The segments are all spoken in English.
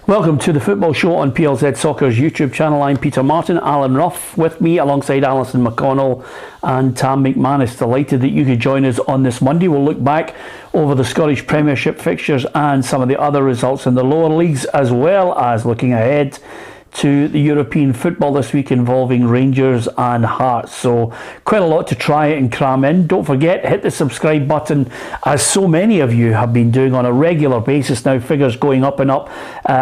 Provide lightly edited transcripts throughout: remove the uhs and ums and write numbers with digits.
Welcome to the Football Show on PLZ Soccer's YouTube channel. I'm Peter Martin, Alan Ruff with me alongside Alison McConnell and Tam McManus. Delighted that you could join us on this Monday. We'll look back over the Scottish Premiership fixtures and some of the other results in the lower leagues, as well as looking ahead to the European football this week involving Rangers and Hearts. So quite a lot to try and cram in. Don't forget, hit the subscribe button, as so many of you have been doing on a regular basis now. Figures going up and up.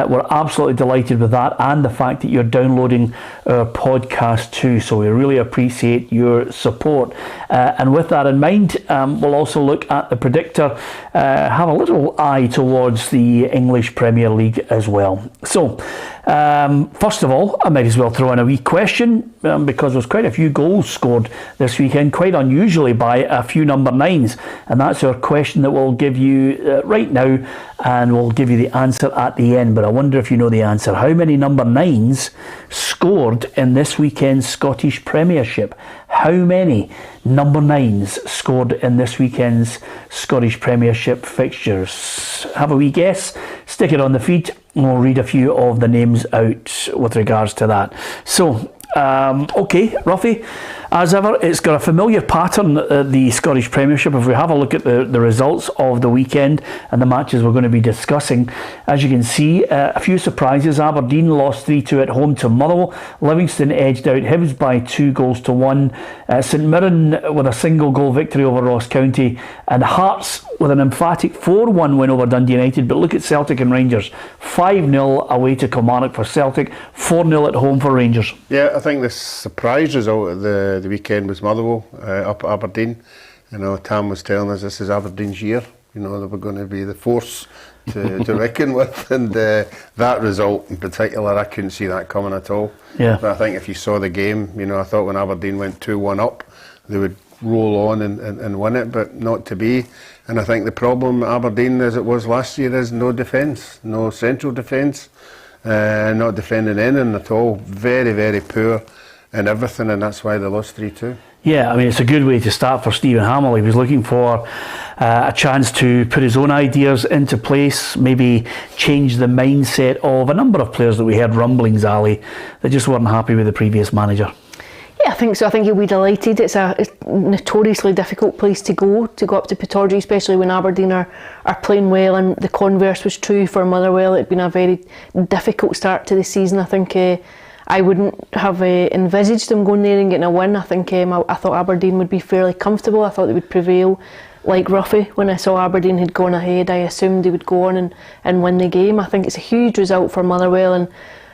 We're absolutely delighted with that, and the fact that you're downloading our podcast too. So we really appreciate your support. And with that in mind, we'll also look at the predictor, have a little eye towards the English Premier League as well. So first of all, I might as well throw in a wee question, because there's quite a few goals scored this weekend, quite unusually by a few number 9s, and that's our question that we'll give you right now, and we'll give you the answer at the end. But I wonder if you know the answer. How many number 9s scored in this weekend's Scottish Premiership? How many number 9s scored in this weekend's Scottish Premiership fixtures? Have a wee guess, stick it on the feed, and we'll read a few of the names out with regards to that. So, okay, Ruffy, as ever, it's got a familiar pattern, the Scottish Premiership. If we have a look at the results of the weekend and the matches we're going to be discussing, as you can see, a few surprises. Aberdeen lost 3-2 at home to Motherwell. Livingston edged out Hibs by 2-1. St Mirren with a single goal victory over Ross County, and Hearts with an emphatic 4-1 win over Dundee Utd. But look at Celtic and Rangers. 5-0 away to Kilmarnock for Celtic, 4-0 at home for Rangers. Yeah, I think the surprise result of the weekend was Motherwell up at Aberdeen. You know, Tam was telling us this is Aberdeen's year. You know, they were going to be the force to reckon with, and that result in particular, I couldn't see that coming at all. Yeah. But I think if you saw the game, you know, I thought when Aberdeen went 2-1 up, they would roll on and win it, but not to be. And I think the problem at Aberdeen, as it was last year, is no defence, no central defence, not defending anything at all. Very, very poor in everything, and that's why they lost 3-2. Yeah, I mean, it's a good way to start for Stephen Hamill. He was looking for a chance to put his own ideas into place, maybe change the mindset of a number of players that we heard rumblings, Ali, that just weren't happy with the previous manager. Yeah, I think so. I think he'll be delighted. It's a notoriously difficult place to go up to Pittodrie, especially when Aberdeen are playing well, and the converse was true for Motherwell. It'd been a very difficult start to the season. I think I wouldn't have envisaged them going there and getting a win. I think I thought Aberdeen would be fairly comfortable. I thought they would prevail. Like Ruffy, when I saw Aberdeen had gone ahead, I assumed they would go on and win the game. I think it's a huge result for Motherwell,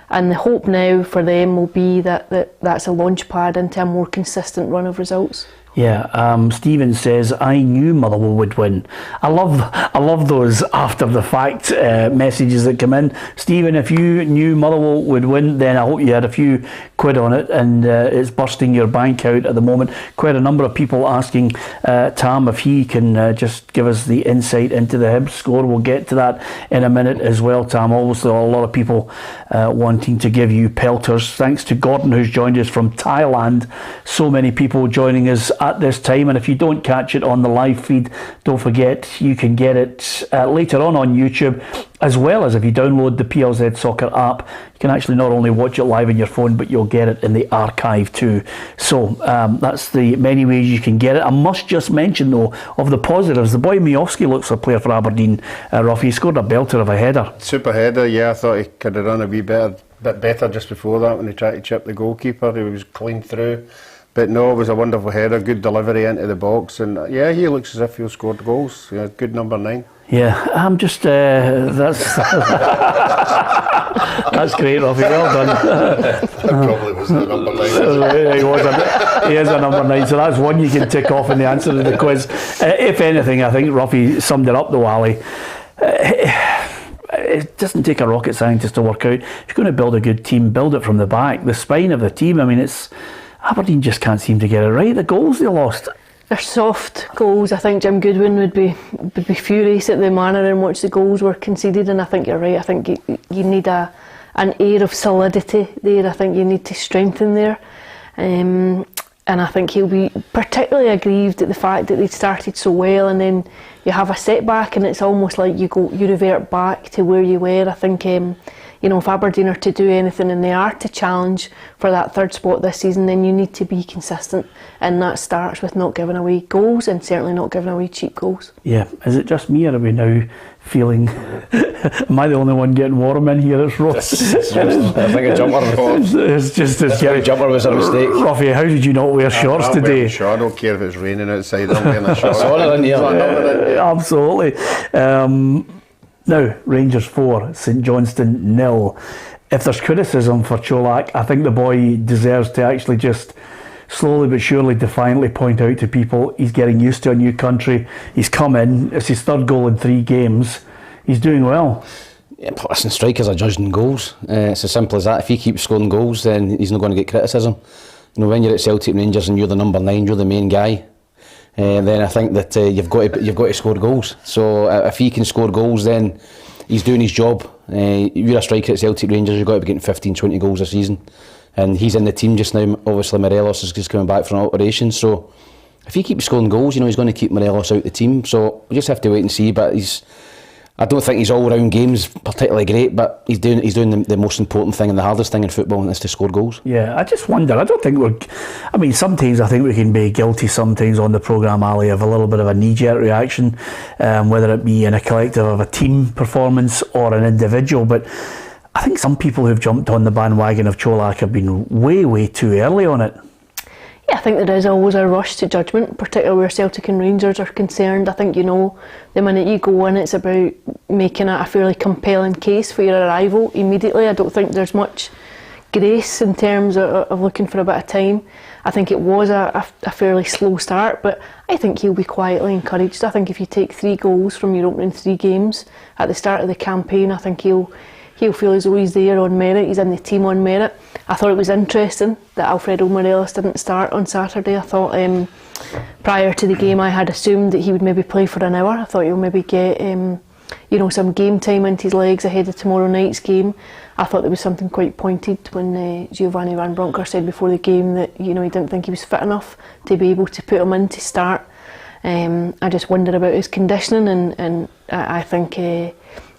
and the hope now for them will be that's a launch pad into a more consistent run of results. Yeah, Stephen says, I knew Motherwell would win. I love those after the fact messages that come in. Stephen, if you knew Motherwell would win, then I hope you had a few quid on it, and it's bursting your bank out at the moment. Quite a number of people asking Tam if he can just give us the insight into the Hibs score. We'll get to that in a minute as well, Tam. Obviously, a lot of people wanting to give you pelters. Thanks to Gordon, who's joined us from Thailand. So many people joining us at this time, and if you don't catch it on the live feed, don't forget you can get it later on YouTube, as well as if you download the PLZ Soccer app, you can actually not only watch it live on your phone, but you'll get it in the archive too. So that's the many ways you can get it. I must just mention though, of the positives, the boy Miovski looks a player for Aberdeen. Ruff, he scored a belter of a header. Super header, yeah. I thought he could have run a wee bit better just before that when he tried to chip the goalkeeper. He was clean through. But no, it was a wonderful header, good delivery into the box, and yeah, he looks as if he'll scored goals. Yeah, good number 9. Yeah, I'm just that's that's great, Ruffy. Well done. That probably was the number 9. He is a number 9, so that's one you can tick off in the answer to the quiz. If anything, I think Ruffy summed it up though, Ali. It doesn't take a rocket scientist to work out. If you're going to build a good team, build it from the back. The spine of the team, I mean, Aberdeen just can't seem to get it right. The goals they lost, they're soft goals. I think Jim Goodwin would be furious at the manner in which the goals were conceded, and I think you're right. I think you need an air of solidity there. I think you need to strengthen there, and I think he'll be particularly aggrieved at the fact that they'd started so well, and then you have a setback, and it's almost like you revert back to where you were. I think you know, if Aberdeen are to do anything and they are to challenge for that third spot this season, then you need to be consistent, and that starts with not giving away goals and certainly not giving away cheap goals. Yeah, is it just me, or are we now feeling, am I the only one getting warm in here? It's Ross. I think a jumper it's just as a jumper was a mistake. Ruffy, how did you not wear shorts today? Sure, I don't care if it's raining outside, I'm wearing a short. Absolutely. Now, Rangers 4, St Johnstone 0. If there's criticism for Colak, I think the boy deserves to actually just slowly but surely, defiantly point out to people he's getting used to a new country. He's come in, it's his third goal in 3 games. He's doing well. Yeah, but listen, strikers are judged in goals. It's as simple as that. If he keeps scoring goals, then he's not going to get criticism. You know, when you're at Celtic Rangers and you're the number 9, you're the main guy. Then I think that you've got to score goals. So if he can score goals, then he's doing his job. You're a striker at Celtic Rangers, you've got to be getting 15, 20 goals a season. And he's in the team just now. Obviously Morelos is just coming back from an operation, so if he keeps scoring goals, you know, he's going to keep Morelos out the team. So we just have to wait and see. But I don't think his all-round game's particularly great, but he's doing the most important thing and the hardest thing in football, and that's to score goals. Yeah, I just wonder, I don't think sometimes I think we can be guilty sometimes on the programme, Ali, of a little bit of a knee-jerk reaction, whether it be in a collective of a team performance or an individual. But I think some people who've jumped on the bandwagon of Colak have been way, way too early on it. Yeah, I think there is always a rush to judgment, particularly where Celtic and Rangers are concerned. I think, you know, the minute you go in, it's about making it a fairly compelling case for your arrival immediately. I don't think there's much grace in terms of looking for a bit of time. I think it was a fairly slow start, but I think he'll be quietly encouraged. I think if you take 3 goals from your opening 3 games at the start of the campaign, I think he'll feel as though he's there on merit, he's in the team on merit. I thought it was interesting that Alfredo Morelos didn't start on Saturday. I thought prior to the game I had assumed that he would maybe play for an hour. I thought he'll maybe get you know, some game time into his legs ahead of tomorrow night's game. I thought there was something quite pointed when Giovani Van Bronkhorst said before the game that, you know, he didn't think he was fit enough to be able to put him in to start. I just wondered about his conditioning, and I think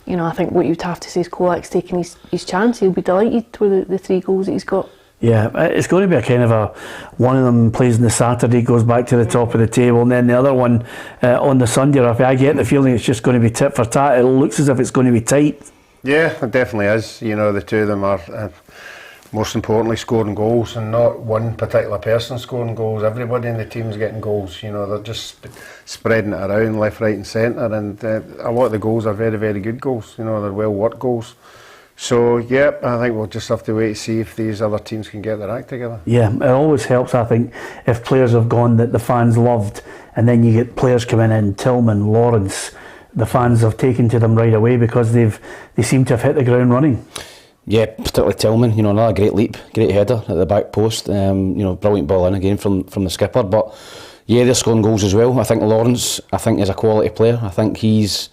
you know, I think what you'd have to say is Colak's taking his chance. He'll be delighted with the 3 goals that he's got. Yeah, it's going to be a kind of one of them plays on the Saturday, goes back to the top of the table, and then the other one on the Sunday. I get the feeling it's just going to be tit for tat. It looks as if it's going to be tight. Yeah, it definitely is. You know, the two of them are most importantly scoring goals, and not one particular person scoring goals. Everybody in the team's getting goals. You know, they're just spreading it around left, right and centre, and a lot of the goals are very, very good goals. You know, they're well worked goals. So yeah, I think we'll just have to wait to see if these other teams can get their act together. Yeah, it always helps, I think, if players have gone that the fans loved, and then you get players coming in, Tillman, Lawrence, the fans have taken to them right away because they seem to have hit the ground running. Yeah, particularly Tillman, you know, another great leap, great header at the back post, you know, brilliant ball in again from the skipper. But yeah, they're scoring goals as well. I think Lawrence, is a quality player. I think he's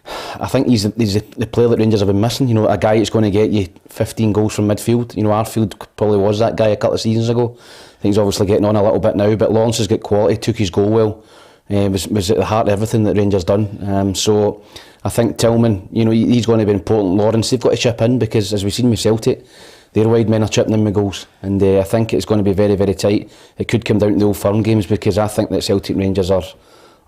the player that Rangers have been missing. You know, a guy that's going to get you 15 goals from midfield. You know, Arfield probably was that guy a couple of seasons ago. I think he's obviously getting on a little bit now, but Lawrence has got quality, took his goal well, was at the heart of everything that Rangers done. So I think Tillman, you know, he's going to be important. Lawrence, they've got to chip in, because as we've seen with Celtic, their wide men are chipping in with goals, and I think it's going to be very, very tight. It could come down to the Old Firm games, because I think that Celtic Rangers are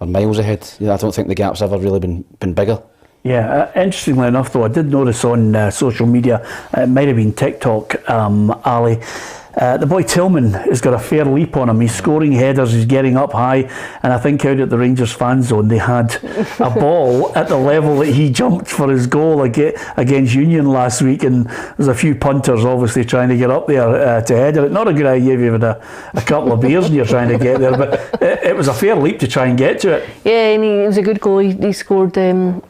miles ahead. I don't think the gap's ever really been bigger. Yeah, interestingly enough though, I did notice on social media, it might have been TikTok, Ali, the boy Tillman has got a fair leap on him. He's scoring headers, he's getting up high, and I think out at the Rangers fan zone they had a ball at the level that he jumped for his goal against Union last week, and there's a few punters obviously trying to get up there to header it. Not a good idea if you've had a couple of beers and you're trying to get there, but it was a fair leap to try and get to it. Yeah, and it was a good goal. He scored an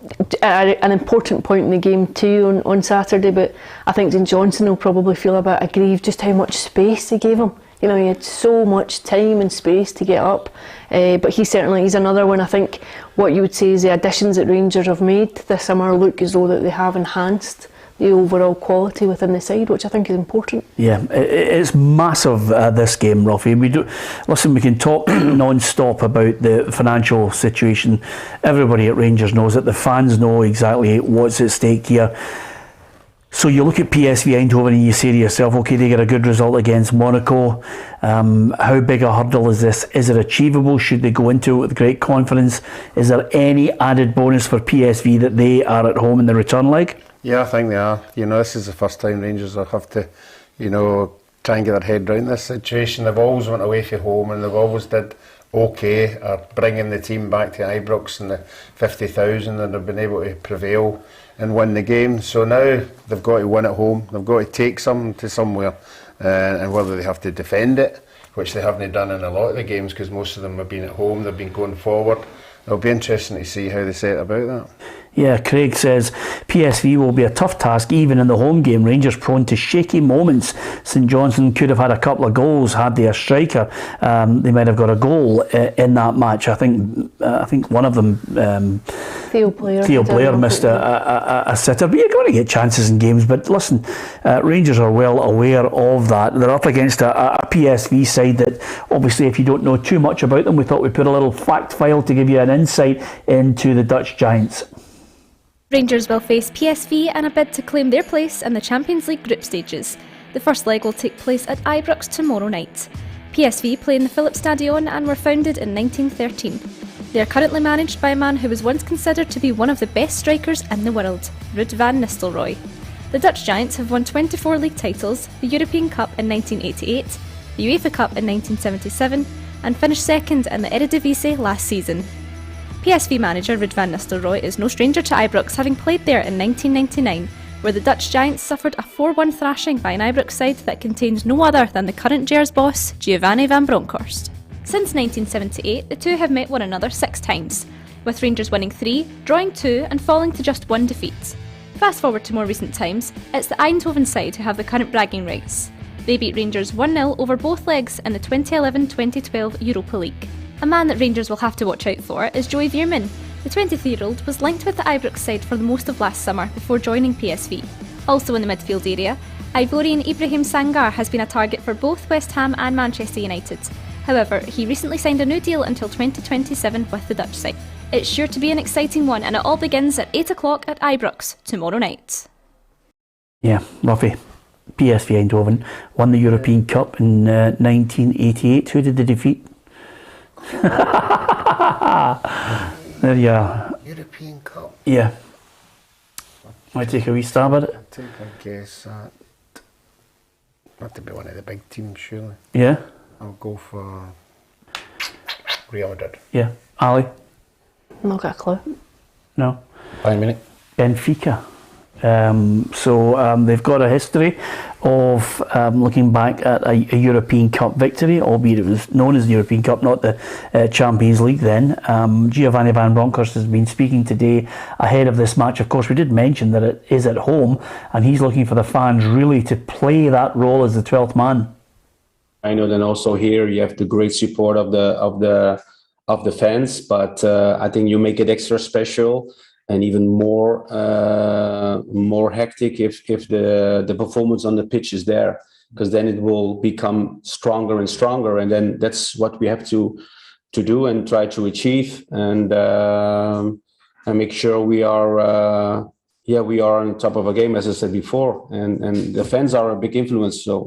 important point in the game too on Saturday, but I think St Johnstone will probably feel a bit aggrieved just how much space he gave him. You know, he had so much time and space to get up, but he's another one. I think what you would say is the additions that Rangers have made this summer look as though that they have enhanced the overall quality within the side, which I think is important. Yeah, it's massive this game, Ruffy. We can talk non-stop about the financial situation. Everybody at Rangers knows it. The fans know exactly what's at stake here. So you look at PSV Eindhoven and you say to yourself, okay, they get a good result against Monaco. How big a hurdle is this? Is it achievable? Should they go into it with great confidence? Is there any added bonus for PSV that they are at home in the return leg? Yeah, I think they are. This is the first time Rangers will have to, try and get their head around this situation. They've always went away from home and they've always did okay, bringing the team back to Ibrox and the 50,000, and they've been able to prevail and win the game. So now they've got to win at home. They've got to take something to somewhere, and whether they have to defend it, which they haven't done in a lot of the games because most of them have been at home. They've been going forward. It'll be interesting to see how they set about that. Yeah, Craig says PSV will be a tough task even in the home game. Rangers prone to shaky moments. St Johnstone could have had a couple of goals had they a striker. They might have got a goal in that match. I think one of them, Theo Blair missed a sitter. But you're going to get chances in games. But listen, Rangers are well aware of that. They're up against a PSV side that obviously, if you don't know too much about them, we thought we'd put a little fact file to give you an insight into the Dutch Giants. Rangers will face PSV in a bid to claim their place in the Champions League group stages. The first leg will take place at Ibrox tomorrow night. PSV play in the Philipsstadion and were founded in 1913. They are currently managed by a man who was once considered to be one of the best strikers in the world, Ruud van Nistelrooy. The Dutch Giants have won 24 league titles, the European Cup in 1988, the UEFA Cup in 1977, and finished second in the Eredivisie last season. PSV manager Ruud van Nistelrooy is no stranger to Ibrox, having played there in 1999, where the Dutch Giants suffered a 4-1 thrashing by an Ibrox side that contained no other than the current Gers boss, Giovani Van Bronkhorst. Since 1978, the two have met one another 6 times, with Rangers winning 3, drawing 2 and falling to just 1 defeat. Fast forward to more recent times, it's the Eindhoven side who have the current bragging rights. They beat Rangers 1-0 over both legs in the 2011-2012 Europa League. A man that Rangers will have to watch out for is Joey Veerman. The 23-year-old was linked with the Ibrox side for the most of last summer before joining PSV. Also in the midfield area, Ivorian Ibrahim Sangar has been a target for both West Ham and Manchester United. However, he recently signed a new deal until 2027 with the Dutch side. It's sure to be an exciting one, and it all begins at 8 o'clock at Ibrox tomorrow night. Yeah, Ruffy. PSV Eindhoven won the European Cup in 1988. Who did they defeat? There you are. European Cup? Yeah. I take a wee stab at it. I think I guess that had to be one of the big teams, surely. Yeah. I'll go for Real Madrid. Yeah. Ali? Not got a clue. No. Bayern Munich. Benfica. So they've got a history of looking back at a European Cup victory, albeit it was known as the European Cup, not the Champions League then. Giovani Van Bronkhorst has been speaking today ahead of this match. Of course, we did mention that it is at home, and he's looking for the fans really to play that role as the 12th man. I know that also here you have the great support of the fans, but I think you make it extra special and even more hectic if the performance on the pitch is there, because then it will become stronger and stronger, and then that's what we have to do and try to achieve, and make sure we are on top of a game, as I said before, and the fans are a big influence. So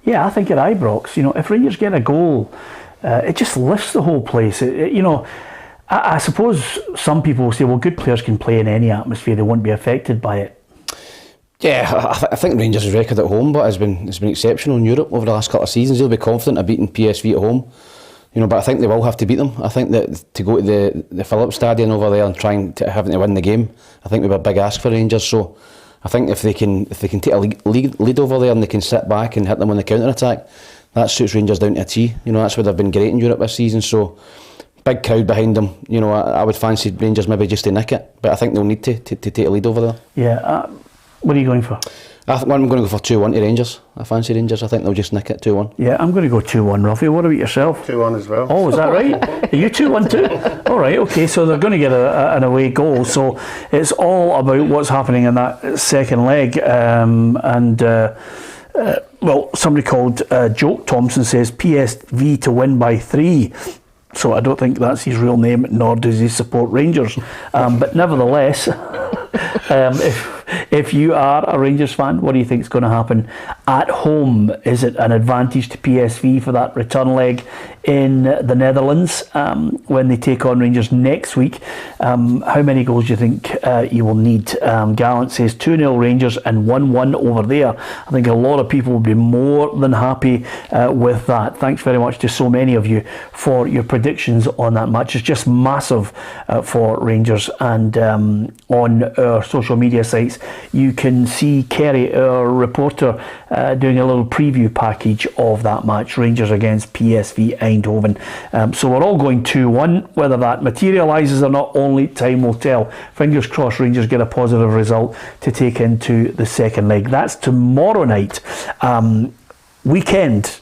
yeah, I think at Ibrox, if Rangers get a goal, it just lifts the whole place. I suppose some people will say, well, good players can play in any atmosphere, they won't be affected by it. Yeah, I think Rangers' record at home has been exceptional in Europe over the last couple of seasons. They'll be confident of beating PSV at home, but I think they will have to beat them. I think that to go to the Philipsstadion over there and having to win the game, I think would be a big ask for Rangers. So I think if they can take a lead over there and they can sit back and hit them on the counter attack, that suits Rangers down to a T. That's where they've been great in Europe this season. So big crowd behind them. I would fancy Rangers maybe just to nick it, but I think they'll need to take a lead over there. Yeah. What are you going for? I'm going to go for 2-1 to Rangers. I fancy Rangers. I think they'll just nick it 2-1. Yeah, I'm going to go 2-1, Ruffy. What about yourself? 2-1 as well. Oh, is that right? Are you 2-1 too? All right, okay, so they're going to get an away goal. So it's all about what's happening in that second leg. Well, somebody called Joke Thompson says PSV to win by 3. So I don't think that's his real name, nor does he support Rangers. But nevertheless, if you are a Rangers fan, what do you think is going to happen at home? Is it an advantage to PSV for that return leg in the Netherlands when they take on Rangers next week? How many goals do you think you will need? Gallant says 2-0 Rangers and 1-1 over there. I think a lot of people will be more than happy with that. Thanks very much to so many of you for your predictions on that match. It's just massive for Rangers, and on our social media sites you can see Kerry, our reporter, doing a little preview package of that match, Rangers against PSV Eindhoven. So we're all going 2-1. Whether that materialises or not, only time will tell. Fingers crossed Rangers get a positive result to take into the second leg. That's tomorrow night. Weekend,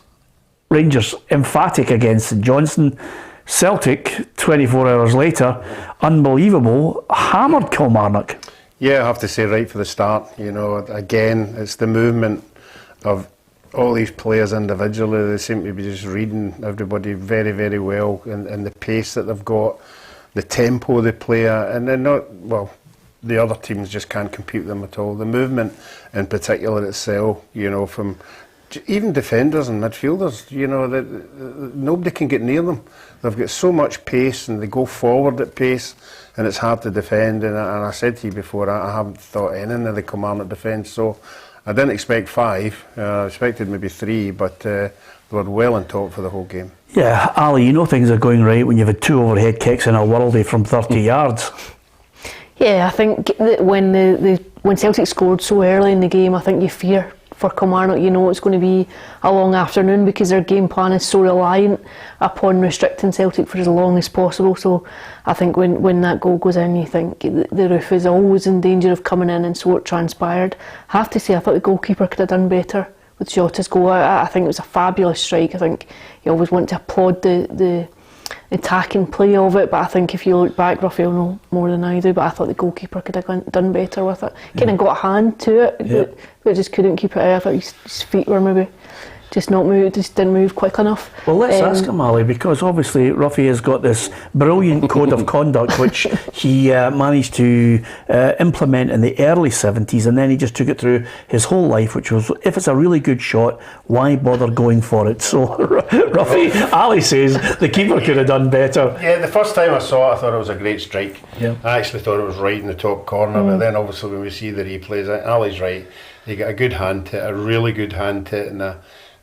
Rangers emphatic against St Johnstone. Celtic, 24 hours later, unbelievable, hammered Kilmarnock. Yeah, I have to say right for the start, you know, again, it's the movement of all these players individually. They seem to be just reading everybody very, very well, and the pace that they've got, the tempo they play at, and they're not, well, the other teams just can't compete with them at all. The movement in particular itself, you know, from even defenders and midfielders, you know, nobody can get near them. They've got so much pace and they go forward at pace, and it's hard to defend. And I said to you before, I haven't thought anything of the Kilmarnock defence, so I didn't expect 5. I expected maybe 3, but they were well on top for the whole game. Yeah, Ali, you know things are going right when you've had 2 overhead kicks in a worldie from 30 yards. Yeah, I think that when Celtic scored so early in the game, I think you fear for Kilmarnock. You know it's going to be a long afternoon because their game plan is so reliant upon restricting Celtic for as long as possible. So I think when that goal goes in, you think the roof is always in danger of coming in, and so it transpired. I have to say, I thought the goalkeeper could have done better with Jota's goal. I think it was a fabulous strike. I think you always want to applaud the attacking play of it, but I think if you look back, Raphael know more than I do, but I thought the goalkeeper could have done better with it. Kind of got a hand to it, but just couldn't keep it out. I thought his feet were maybe just didn't move quick enough. Well, let's ask him, Ali, because obviously Ruffy has got this brilliant code of conduct which he managed to implement in the early 70s, and then he just took it through his whole life, which was, if it's a really good shot, why bother going for it? So Ruffy, Ali says the keeper could have done better. Yeah, the first time I saw it, I thought it was a great strike. Yeah. I actually thought it was right in the top corner, but then obviously when we see the replays, Ali's right. He got a good hand to it, a really good hand to it, and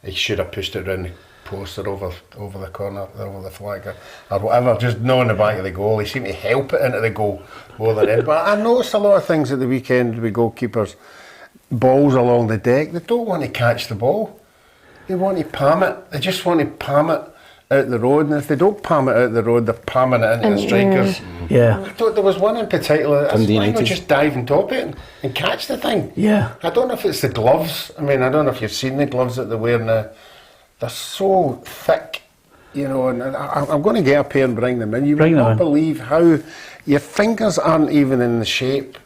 he should have pushed it around the post or over the corner, over the flag or whatever, just knowing the back of the goal. He seemed to help it into the goal more than anything. But I noticed a lot of things at the weekend with goalkeepers. Balls along the deck, they don't want to catch the ball. They want to palm it. They just want to palm it out the road, and if they don't palm it out the road, they're palming it into the strikers. Yeah. I thought there was one in particular, Dundee I Utd. just dive and top it and catch the thing. Yeah. I don't know if it's the gloves. I mean, I don't know if you've seen the gloves that they're wearing. They're so thick, you know, and I'm going to get a pair and bring them in. You will not believe how your fingers aren't even in the shape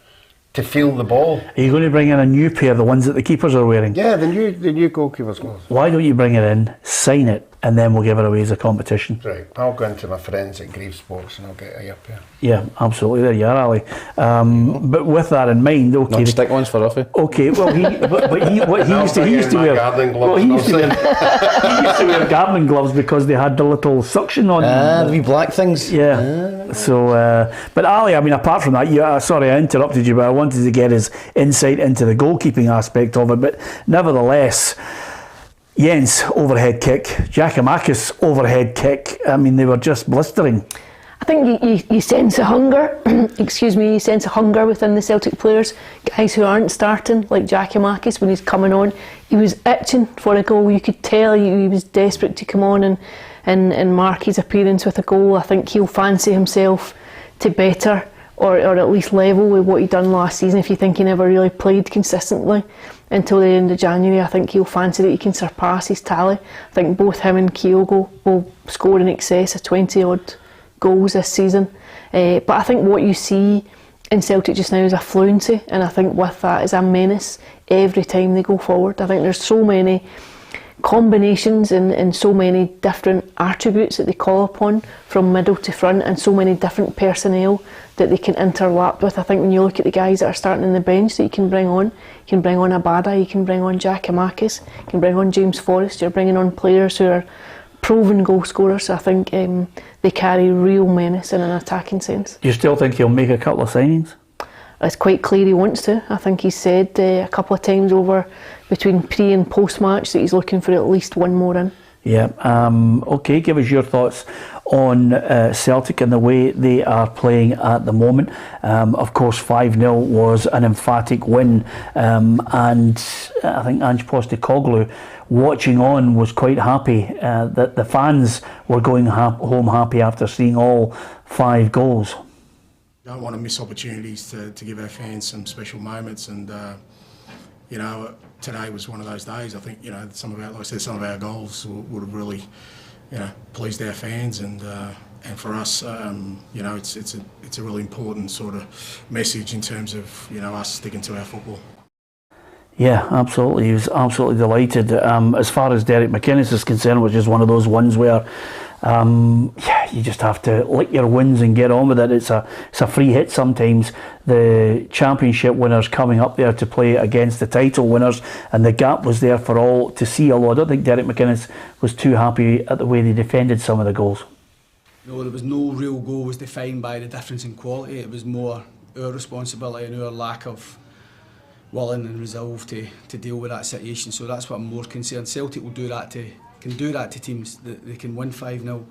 to feel the ball. Are you going to bring in a new pair, the ones that the keepers are wearing? Yeah, the new goalkeeper's gloves. Why don't you bring it in, sign it, and then we'll give it away as a competition? Right, I'll go into my friends at Grieve Sports and I'll get a pair. Yeah, absolutely. There you are, Ali. But with that in mind, okay. Not stick ones for Ruffy. Okay, well, he used to wear gardening gloves. Well, he used to wear gardening gloves because they had the little suction on them. The wee black things. Yeah. So, but Ali, I mean, apart from that, sorry I interrupted you, but I wanted to get his insight into the goalkeeping aspect of it. But nevertheless, Jens overhead kick, Giakoumakis overhead kick. I mean, they were just blistering. I think you sense a hunger, you sense a hunger within the Celtic players, guys who aren't starting, like Giakoumakis when he's coming on. He was itching for a goal. You could tell he was desperate to come on and mark his appearance with a goal. I think he'll fancy himself to better or at least level with what he'd done last season. If you think he never really played consistently until the end of January, I think he'll fancy that he can surpass his tally. I think both him and Kyogo will score in excess of 20 odd goals this season. But I think what you see in Celtic just now is a fluency, and I think with that is a menace every time they go forward. I think there's so many combinations and so many different attributes that they call upon from middle to front, and so many different personnel that they can interlap with. I think when you look at the guys that are starting in the bench that you can bring on Abada, you can bring on Giakoumakis, you can bring on James Forrest, you're bringing on players who are proven goal scorers. So I think they carry real menace in an attacking sense. Do you still think he'll make a couple of signings? It's quite clear he wants to. I think he said a couple of times over between pre and post match that he's looking for at least one more in. Yeah. Okay, give us your thoughts on Celtic and the way they are playing at the moment. Of course, 5-0 was an emphatic win, and I think Ange Postecoglour, watching on, was quite happy that the fans were going home happy after seeing all 5 goals. Don't want to miss opportunities to give our fans some special moments, and you know, today was one of those days. I think, you know, some of our goals would have really, you know, pleased our fans, and for us, you know, it's a really important sort of message in terms of, you know, us sticking to our football. Yeah, absolutely. He was absolutely delighted. As far as Derek McInnes is concerned, it was just one of those ones where you just have to lick your wins and get on with it. It's a free hit sometimes. The championship winners coming up there to play against the title winners, and the gap was there for all to see, although I don't think Derek McInnes was too happy at the way they defended some of the goals. No, there was no real goal was defined by the difference in quality. It was more our responsibility and our lack of willing and resolve to deal with that situation. So that's what I'm more concerned. Celtic will can do that to teams. They can win 5-0,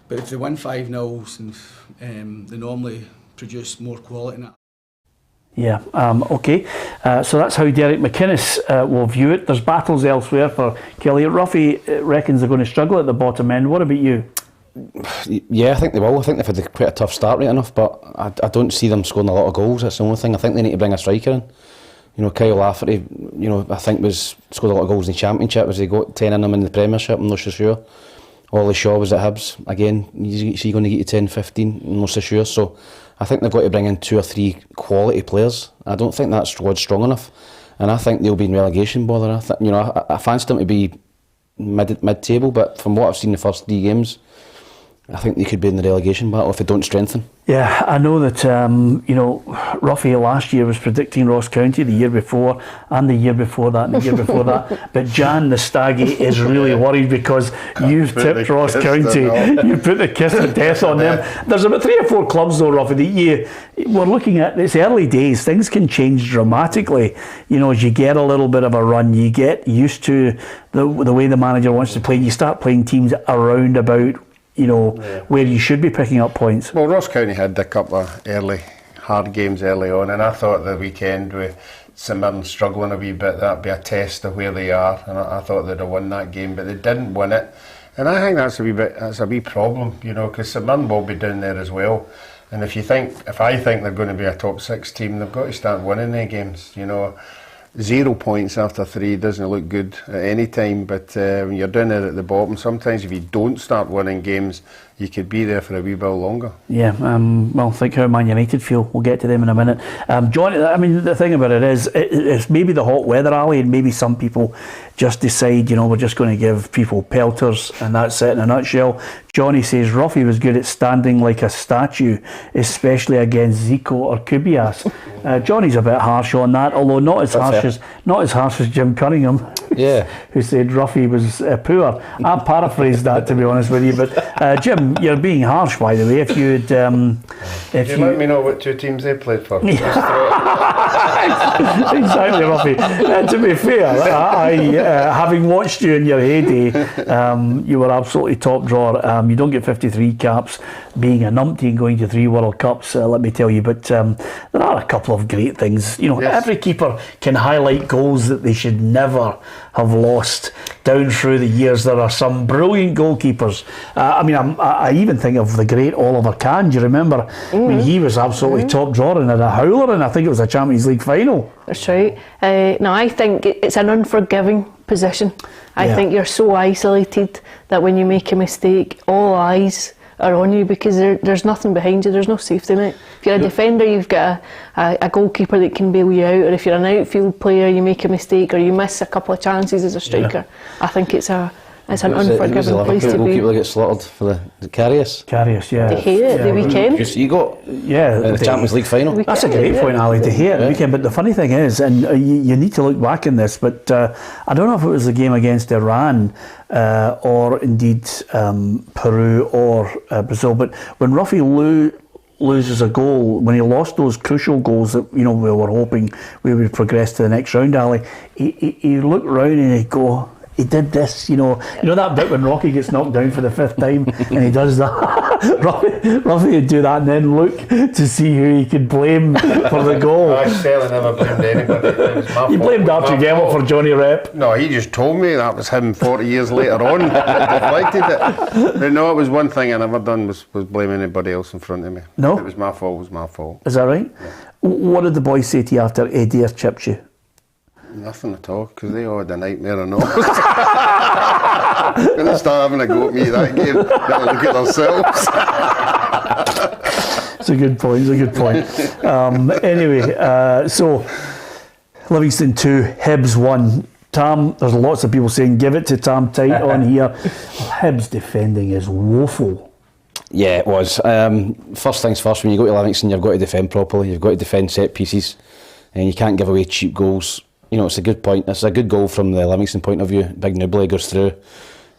but if they win 5-0, they normally produce more quality in it. Yeah, okay. So that's how Derek McInnes will view it. There's battles elsewhere for Kelly. Ruffy reckons they're going to struggle at the bottom end. What about you? Yeah, I think they will. I think they've had quite a tough start right enough, but I don't see them scoring a lot of goals. That's the only thing. I think they need to bring a striker in. You know, Kyle Lafferty, you know, I think scored a lot of goals in the Championship. Has he got 10 in them in the Premiership? I'm not so sure. Ollie Shaw was at Hibs. Again, is he going to get you 10, 15? I'm not so sure. So I think they've got to bring in 2 or 3 quality players. I don't think that squad's strong enough, and I think they'll be in relegation bother. I fancy them to be mid-table, but from what I've seen the first 3 games, I think they could be in the relegation battle if they don't strengthen. Yeah, I know that, you know, Ruffy last year was predicting Ross County, the year before, and the year before that, and the year before that. But Jan the Staggy is really worried because you've tipped Ross County. You put the kiss of death on them. There's about 3 or 4 clubs though, Ruffy, that we're looking at. It's early days. Things can change dramatically. You know, as you get a little bit of a run, you get used to the way the manager wants to play. You start playing teams around about, you know, where you should be picking up points. Well, Ross County had a couple of hard games early on, and I thought the weekend with St Mirren struggling a wee bit, that'd be a test of where they are, and I thought they'd have won that game, but they didn't win it, and I think that's a wee problem, you know, because St Mirren will be down there as well, and if I think they're going to be a top 6 team, they've got to start winning their games, you know. 0 points after 3 doesn't look good at any time, but when you're down there at the bottom, sometimes if you don't start winning games, you could be there for a wee while longer. Yeah, well, think how Man United feel. We'll get to them in a minute. John, I mean, the thing about it is, it's maybe the hot weather, Ali, and maybe some people just decide, you know, we're just going to give people pelters, and that's it in a nutshell. Johnny says Ruffy was good at standing like a statue, especially against Zico or Kubias. Johnny's a bit harsh on that, although not as harsh as Jim Cunningham, who said Ruffy was poor. I paraphrased that, to be honest with you, but Jim, you're being harsh, by the way. If you'd, let me know what 2 teams they played for. Exactly, Ruffy. To be fair, having watched you in your heyday, you were absolutely top drawer. You don't get 53 caps, being a numpty and going to 3 World Cups, let me tell you, but there are a couple of great things. You know, every keeper can highlight goals that they should never have lost down through the years. There are some brilliant goalkeepers. I even think of the great Oliver Kahn. Do you remember when he was absolutely top drawer and had a howler, and I think it was a Champions League final? That's right. No, I think it's an unforgiving position. I think you're so isolated that when you make a mistake, all eyes are on you, because there's nothing behind you, there's no safety net. If you're a defender, you've got a goalkeeper that can bail you out, or if you're an outfield player, you make a mistake or you miss a couple of chances as a striker. I think it's an unforgiving place to be. Goalkeeper that gets slaughtered for the Karius. Karius, yeah. They hate it the weekend. You got the Champions League final. That's a great point, Ali, to hear the weekend. But the funny thing is, and you need to look back in this, but I don't know if it was the game against Iran or indeed Peru or Brazil, but when Ruffy loses a goal, when he lost those crucial goals that we were hoping we would progress to the next round, Ali, he looked round and he'd go, he did this, you know that bit when Rocky gets knocked down for the 5th time and he does that. Ruffy would do that and then look to see who he could blame for the goal. I certainly never blamed anybody. It was my fault. You blamed Archie Gemmill for Johnny Rep. No, he just told me that was him 40 years later on. Reflected it. But no, it was one thing I never done was blame anybody else in front of me. No? It was my fault, it was my fault. Is that right? Yeah. What did the boys say to you after Adair chipped you? Nothing at all, because they all had a nightmare and all. When they start having a go at me that game, they'll look at themselves. It's a good point. Anyway, so Livingston 2, Hibs 1. Tam, there's lots of people saying give it to Tam tight on here. Hibs defending is woeful. Yeah, it was. First things first, when you go to Livingston, you've got to defend properly. You've got to defend set pieces, and you can't give away cheap goals. It's a good point. It's a good goal from the Livingston point of view. Big Nubly goes through,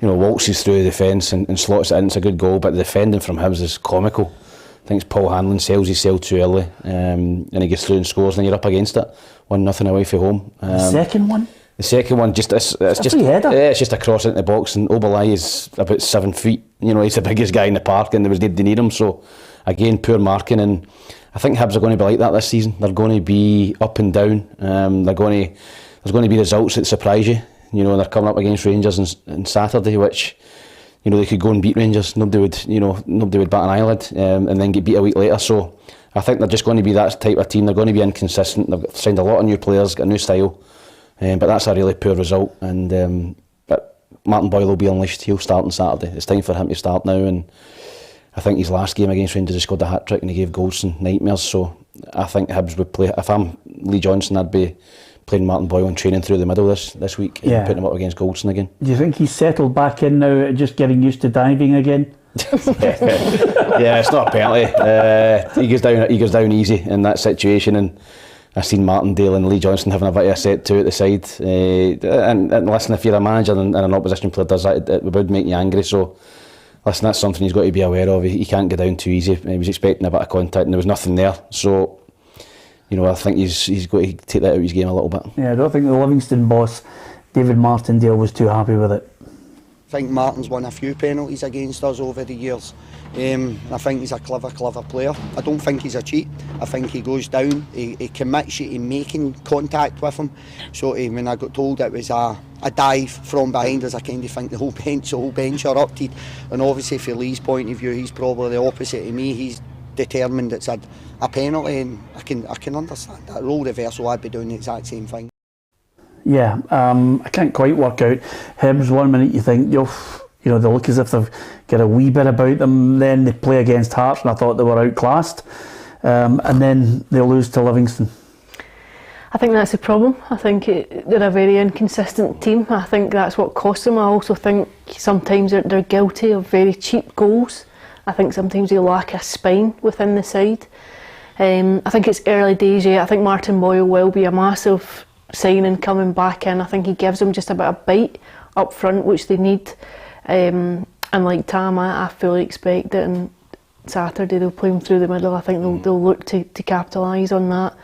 waltzes through the defence and slots it in. It's a good goal, but the defending from Hibs is comical. I think it's Paul Hanlon sells his cell too early, and he gets through and scores, and then you're up against it. 1-0 away from home. The second one? The second one, it's just a cross into the box, and Oberlai is about 7 feet. He's the biggest guy in the park, and there was nobody near him. So, again, poor marking, and I think Hibs are going to be like that this season. They're going to be up and down. There's going to be results that surprise you. They're coming up against Rangers on Saturday, which they could go and beat Rangers. Nobody would bat an eyelid, and then get beat a week later. So I think they're just going to be that type of team. They're going to be inconsistent. They've signed a lot of new players, got a new style, but that's a really poor result. And but Martin Boyle will be unleashed. He'll start on Saturday. It's time for him to start now, and I think his last game against Rangers, he scored a hat-trick and he gave Goldson nightmares. So I think Hibs would play. If I'm Lee Johnson, I'd be playing Martin Boyle and training through the middle this week and putting him up against Goldson again. Do you think he's settled back in now, just getting used to diving again? Yeah, it's not a penalty. He goes down easy in that situation, and I've seen Martindale and Lee Johnson having a bit of a set to at the side. And listen, if you're a manager and an opposition player does that, it would make you angry. So listen, that's something he's got to be aware of. He can't go down too easy. He was expecting a bit of contact and there was nothing there. So, I think he's got to take that out of his game a little bit. Yeah, I don't think the Livingston boss, David Martindale, was too happy with it. I think Martin's won a few penalties against us over the years. I think he's a clever player. I don't think he's a cheat. I think he goes down, he commits you to making contact with him. So when I got told it was a dive from behind us, I kind of think the whole bench erupted. And obviously from Lee's point of view, he's probably the opposite of me. He's determined it's a penalty, and I can understand that. Role reversal, I'd be doing the exact same thing. Yeah, I can't quite work out. Hibs, 1 minute you think, they look as if they've got a wee bit about them, then they play against Hearts and I thought they were outclassed, and then they lose to Livingston. I think that's the problem. I think they're a very inconsistent team. I think that's what costs them. I also think sometimes they're guilty of very cheap goals. I think sometimes they lack a spine within the side. I think it's early days yet. I think Martin Boyle will be a massive signing coming back in. I think he gives them just a bit of bite up front, which they need. And like Tam, I fully expect it, and Saturday they'll play him through the middle. I think they'll look to capitalise on that.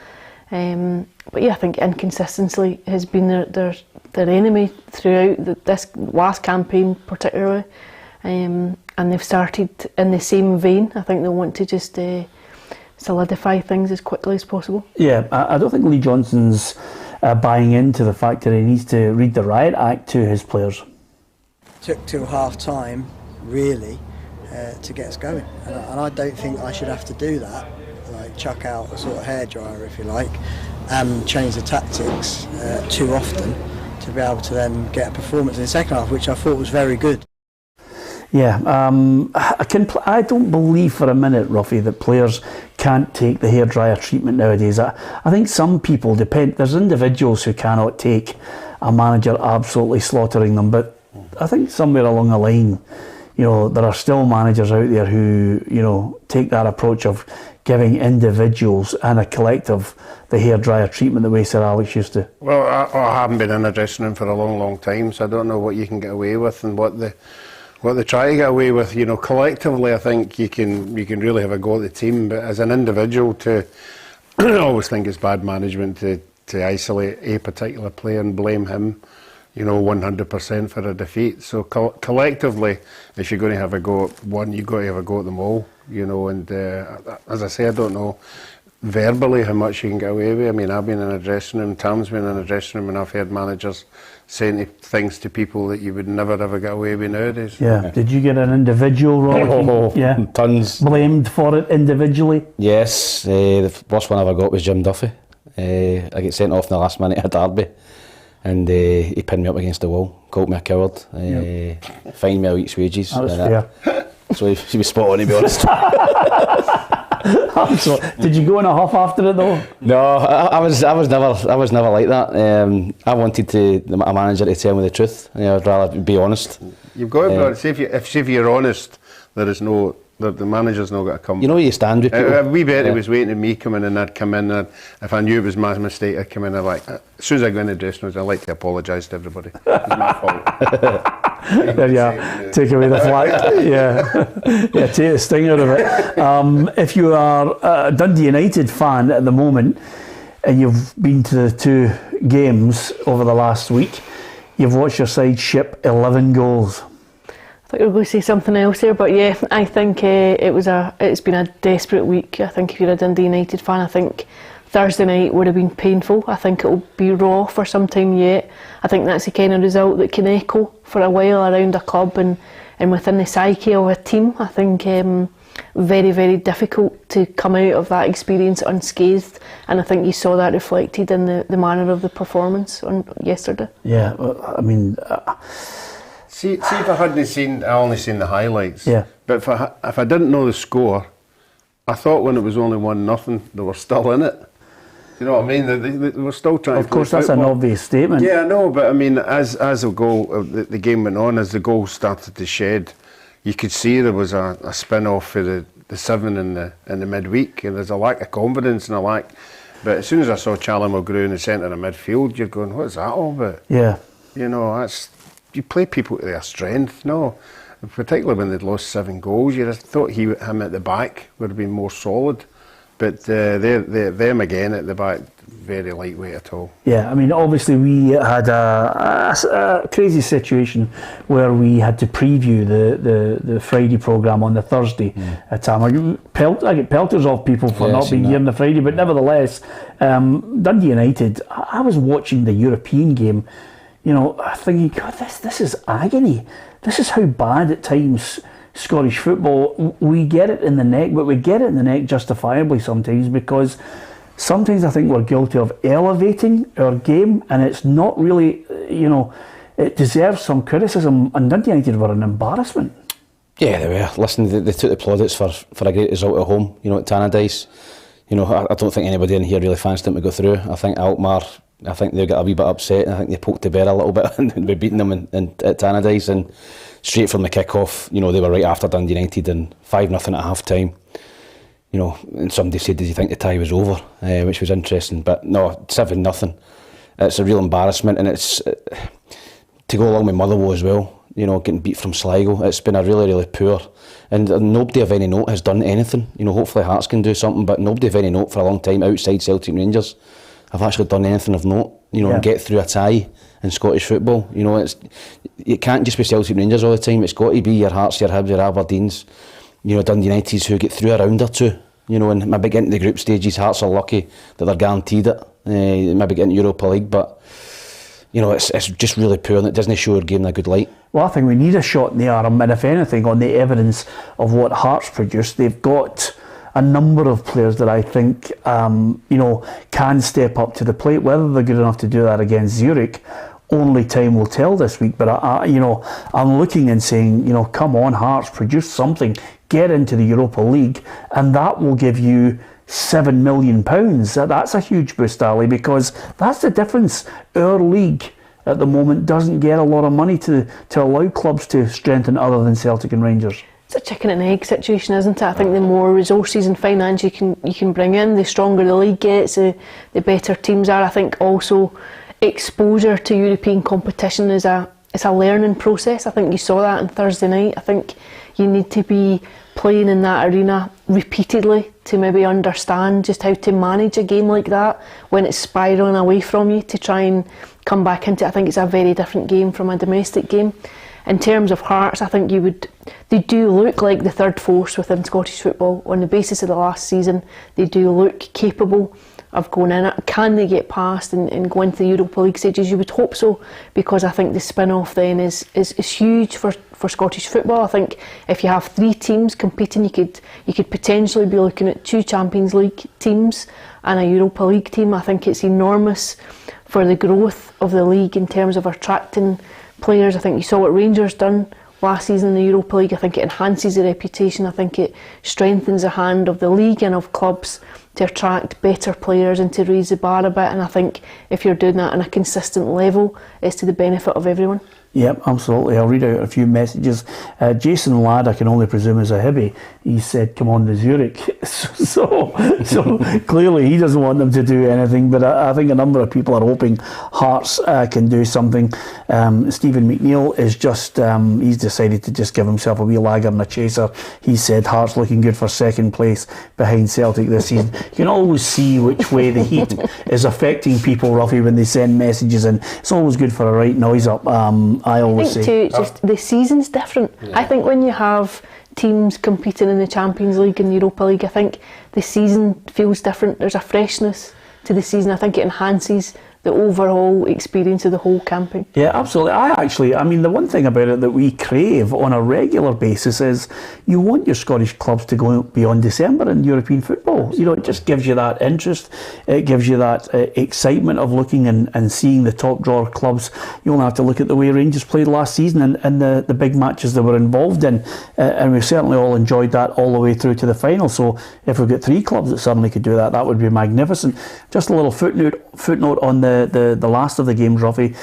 But yeah, I think inconsistency has been their enemy throughout this last campaign particularly. And they've started in the same vein. I think they'll want to just solidify things as quickly as possible. Yeah, I don't think Lee Johnson's buying into the fact that he needs to read the riot act to his players. Took till half time, really, to get us going. And I don't think I should have to do that, like chuck out a sort of hairdryer, if you like, and change the tactics too often to be able to then get a performance in the second half, which I thought was very good. Yeah, I don't believe for a minute, Ruffy, that players can't take the hairdryer treatment nowadays. I think some people depend. There's individuals who cannot take a manager absolutely slaughtering them, but I think somewhere along the line, there are still managers out there who, take that approach of giving individuals and a collective the hairdryer treatment the way Sir Alex used to. Well, I haven't been in a dressing room for a long, long time, so I don't know what you can get away with and what they try to get away with. Collectively, I think you can really have a go at the team, but as an individual, I always think it's bad management to isolate a particular player and blame him, 100% for a defeat. So collectively, if you're going to have a go at one, you've got to have a go at them all, and as I say, I don't know verbally how much you can get away with. I mean, I've been in a dressing room, Tam's been in a dressing room, and I've heard managers saying things to people that you would never ever get away with nowadays. Yeah. Did you get an individual role? Yeah. Tons. Blamed for it individually? Yes. The worst one I ever got was Jim Duffy. I get sent off in the last minute at Derby, and he pinned me up against the wall, called me a coward, fined me a week's wages. That was fair. So he was spot on, to be honest. So, did you go in a huff after it though? No, I was never like that. I wanted a manager to tell me the truth. I'd rather be honest. You've got to be honest. If you're honest, the manager's not got to come. You know where you stand with people. We bet he was waiting on me coming in, I'd come in, and if I knew it was my mistake, I'd come in, as soon as I go in the dressing room, I'd like to apologise to everybody. It was my fault. There you are. Take away the flag. Yeah, take the sting out of it. If you are a Dundee United fan at the moment, and you've been to the 2 games over the last week, you've watched your side ship 11 goals. I thought you were going to say something else there, but yeah, I think it's been a desperate week. I think if you're a Dundee United fan, I think Thursday night would have been painful. I think it'll be raw for some time yet. I think that's the kind of result that can echo for a while around a club and within the psyche of a team. I think very, very difficult to come out of that experience unscathed, and I think you saw that reflected in the manner of the performance on yesterday. Yeah, I mean... See if I hadn't only seen the highlights. Yeah. But if I didn't know the score, I thought when it was only 1-0, they were still in it. You know what I mean? They were still trying to play football. Of course, that's an obvious statement. Yeah, I know, but I mean, as the game went on, as the goals started to shed, you could see there was a spin-off for the 7 in the midweek, and there's a lack of confidence and a lack. But as soon as I saw Charlie Mulgrew in the centre of midfield, you're going, what's that all about? Yeah. You play people to their strength, no. Particularly when they'd lost 7 goals, you'd have thought him at the back would have been more solid. But them again at the back, very lightweight at all. Yeah, I mean, obviously we had a crazy situation where we had to preview the Friday programme on the Thursday at Tam. I get pelters off people for not being here on the Friday, but nevertheless, Dundee United, I was watching the European game, thinking, God, this is agony. This is how bad at times Scottish football, we get it in the neck, but we get it in the neck justifiably sometimes, because sometimes I think we're guilty of elevating our game, and it's not really, it deserves some criticism, and Dundee United were an embarrassment. Yeah, they were. Listen, they took the plaudits for a great result at home, at Tannadice. I don't think anybody in here really fancied them to go through. I think Alkmaar, they got a wee bit upset. I think they poked the bear a little bit and we're beating them at Tannadice, and straight from the kick-off, they were right after Dundee United and 5-0 at half-time. And somebody said, did you think the tie was over? Which was interesting, but no, 7-0. It's a real embarrassment, and it's to go along with Motherwell as well, getting beat from Sligo. It's been a really, really poor, and nobody of any note has done anything. Hopefully Hearts can do something, but nobody of any note for a long time outside Celtic Rangers have actually done anything of note, and get through a tie in Scottish football. It can't just be Celtic Rangers all the time. It's got to be your Hearts, your Hibs, your Aberdeens, Dundee Uniteds who get through a round or two, and maybe get into the group stages. Hearts are lucky that they're guaranteed it, maybe get into Europa League, but it's just really poor, and it doesn't show our game in a good light. Well, I think we need a shot in the arm, and if anything, on the evidence of what Hearts produced, they've got a number of players that I think can step up to the plate. Whether they're good enough to do that against Zurich only time will tell this week. But I'm looking and saying, come on, Hearts, produce something, get into the Europa League, and that will give you £7 million. That's a huge boost, Ali, because that's the difference. Our league at the moment doesn't get a lot of money to allow clubs to strengthen other than Celtic and Rangers. It's a chicken and egg situation, isn't it? I think the more resources and finance you can bring in, the stronger the league gets, the better teams are. I think also exposure to European competition is a learning process. I think you saw that on Thursday night. I think you need to be playing in that arena repeatedly to maybe understand just how to manage a game like that when it's spiralling away from you, to try and come back into it. I think it's a very different game from a domestic game. In terms of Hearts, I think they do look like the third force within Scottish football. On the basis of the last season, they do look capable of going in it. Can they get past and go into the Europa League stages? You would hope so, because I think the spin-off then is huge for Scottish football. I think if you have 3 teams competing, you could potentially be looking at 2 Champions League teams and a Europa League team. I think it's enormous for the growth of the league in terms of attracting players. I think you saw what Rangers done last season in the Europa League. I think it enhances the reputation. I think it strengthens the hand of the league and of clubs to attract better players and to raise the bar a bit. And I think if you're doing that on a consistent level, it's to the benefit of everyone. Yep, absolutely. I'll read out a few messages. Jason Ladd, I can only presume is a Hibby. He said, come on to Zurich. So clearly he doesn't want them to do anything, but I think a number of people are hoping Hearts can do something. Stephen McNeil is just, he's decided to just give himself a wee lager and a chaser. He said Hearts looking good for second place behind Celtic this season. You can always see which way the heat is affecting people, Ruffy, when they send messages, and it's always good for a right noise up. I always say too, just the season's different. Yeah. I think when you have teams competing in the Champions League and Europa League, I think the season feels different. There's a freshness to the season. I think it enhances the overall experience of the whole campaign. Yeah, absolutely. I mean, the one thing about it that we crave on a regular basis is you want your Scottish clubs to go beyond December in European football. It just gives you that interest. It gives you that excitement of looking and seeing the top drawer clubs. You only have to look at the way Rangers played last season and the big matches they were involved in. And we certainly all enjoyed that all the way through to the final. So if we've got 3 clubs that suddenly could do that, that would be magnificent. Just a little footnote on the last of the games, Ruffy.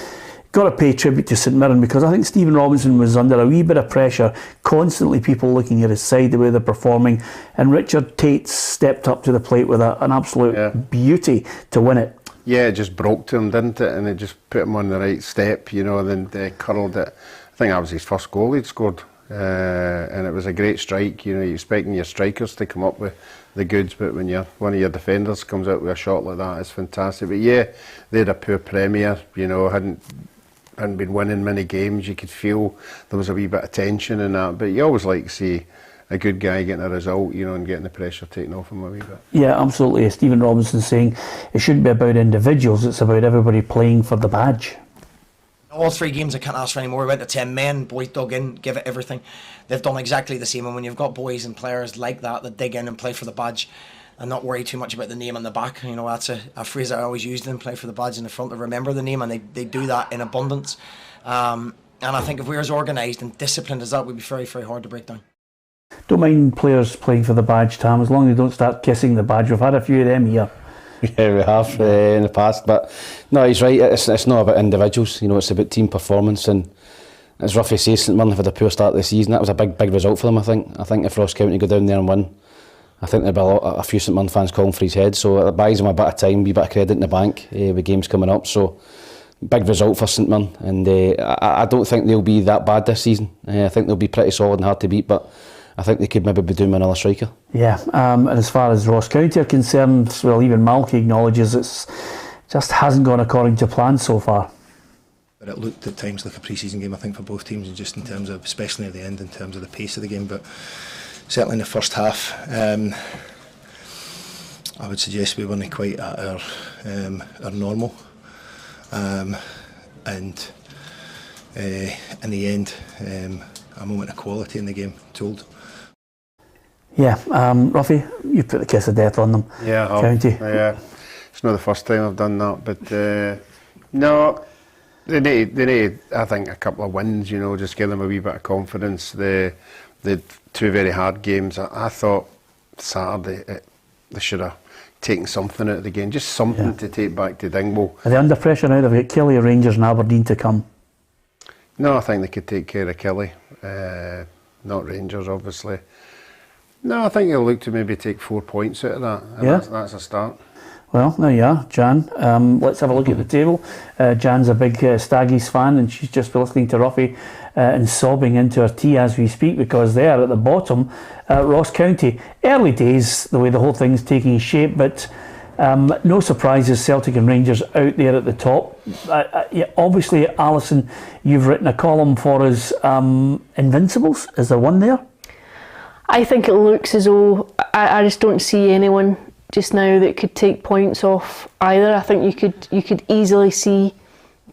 Got to pay tribute to St Mirren, because I think Stephen Robinson was under a wee bit of pressure, constantly people looking at his side, the way they're performing, and Richard Tate stepped up to the plate with an absolute beauty to win it. Yeah, it just broke to him, didn't it? And it just put him on the right step, and then they curled it. I think that was his first goal he'd scored, and it was a great strike. You're expecting your strikers to come up with the goods, but when one of your defenders comes out with a shot like that, it's fantastic. But yeah, they had a poor Premier, hadn't been winning many games. You could feel there was a wee bit of tension in that, but you always like to see a good guy getting a result, and getting the pressure taken off him a wee bit. Yeah, absolutely. Stephen Robinson saying it shouldn't be about individuals, it's about everybody playing for the badge. All 3 games, I can't ask for any more. We went to 10 men, boys dug in, give it everything. They've done exactly the same, and when you've got boys and players like that dig in and play for the badge and not worry too much about the name on the back, that's a phrase I always used in play for the badge in the front, to remember the name, and they do that in abundance. And I think if we're as organised and disciplined as that, we'd be very, very hard to break down. Don't mind players playing for the badge, Tam, as long as they don't start kissing the badge. We've had a few of them here. Yeah, we have in the past, but no, he's right. It's not about individuals. It's about team performance, and as Ruffy says, St Mirren had a poor start to the season. That was a big result for them. I think if Ross County go down there and win, I think there'll be a few St Mirren fans calling for his head. So it buys him a bit of time, a bit of credit in the bank with games coming up. So big result for St Mirren, and I don't think they'll be that bad this season. I think they'll be pretty solid and hard to beat, but I think they could maybe be doing another striker. Yeah, and as far as Ross County are concerned, well, even Malky acknowledges it just hasn't gone according to plan so far. But it looked at times like a pre-season game, I think, for both teams, and just in terms of, especially near the end, in terms of the pace of the game. But certainly in the first half, I would suggest we weren't quite at our normal. And in the end, a moment of quality in the game told. Yeah, Ruffy, you put the kiss of death on them. Yeah, County. Yeah, it's not the first time I've done that, but no, They need, I think, a couple of wins, you know, just give them a wee bit of confidence. The two very hard games, I thought Saturday they should have taken something out of the game, just something to take back to Dingwall. Are they under pressure now? They've got Kelly, Rangers and Aberdeen to come. No, I think they could take care of Kelly, not Rangers, obviously. No, I think they'll look to maybe take 4 points out of that, and that's a start. Well, there you are, Jan. Let's have a look at the table. Jan's a big Staggies fan, and she's just listening to Ruffy and sobbing into her tea as we speak, because they are at the bottom, Ross County. Early days, the way the whole thing's taking shape, but no surprises, Celtic and Rangers out there at the top. Obviously, Alison, you've written a column for us. Invincibles, is there one there? I think it looks as though I just don't see anyone just now that could take points off either. I think you could easily see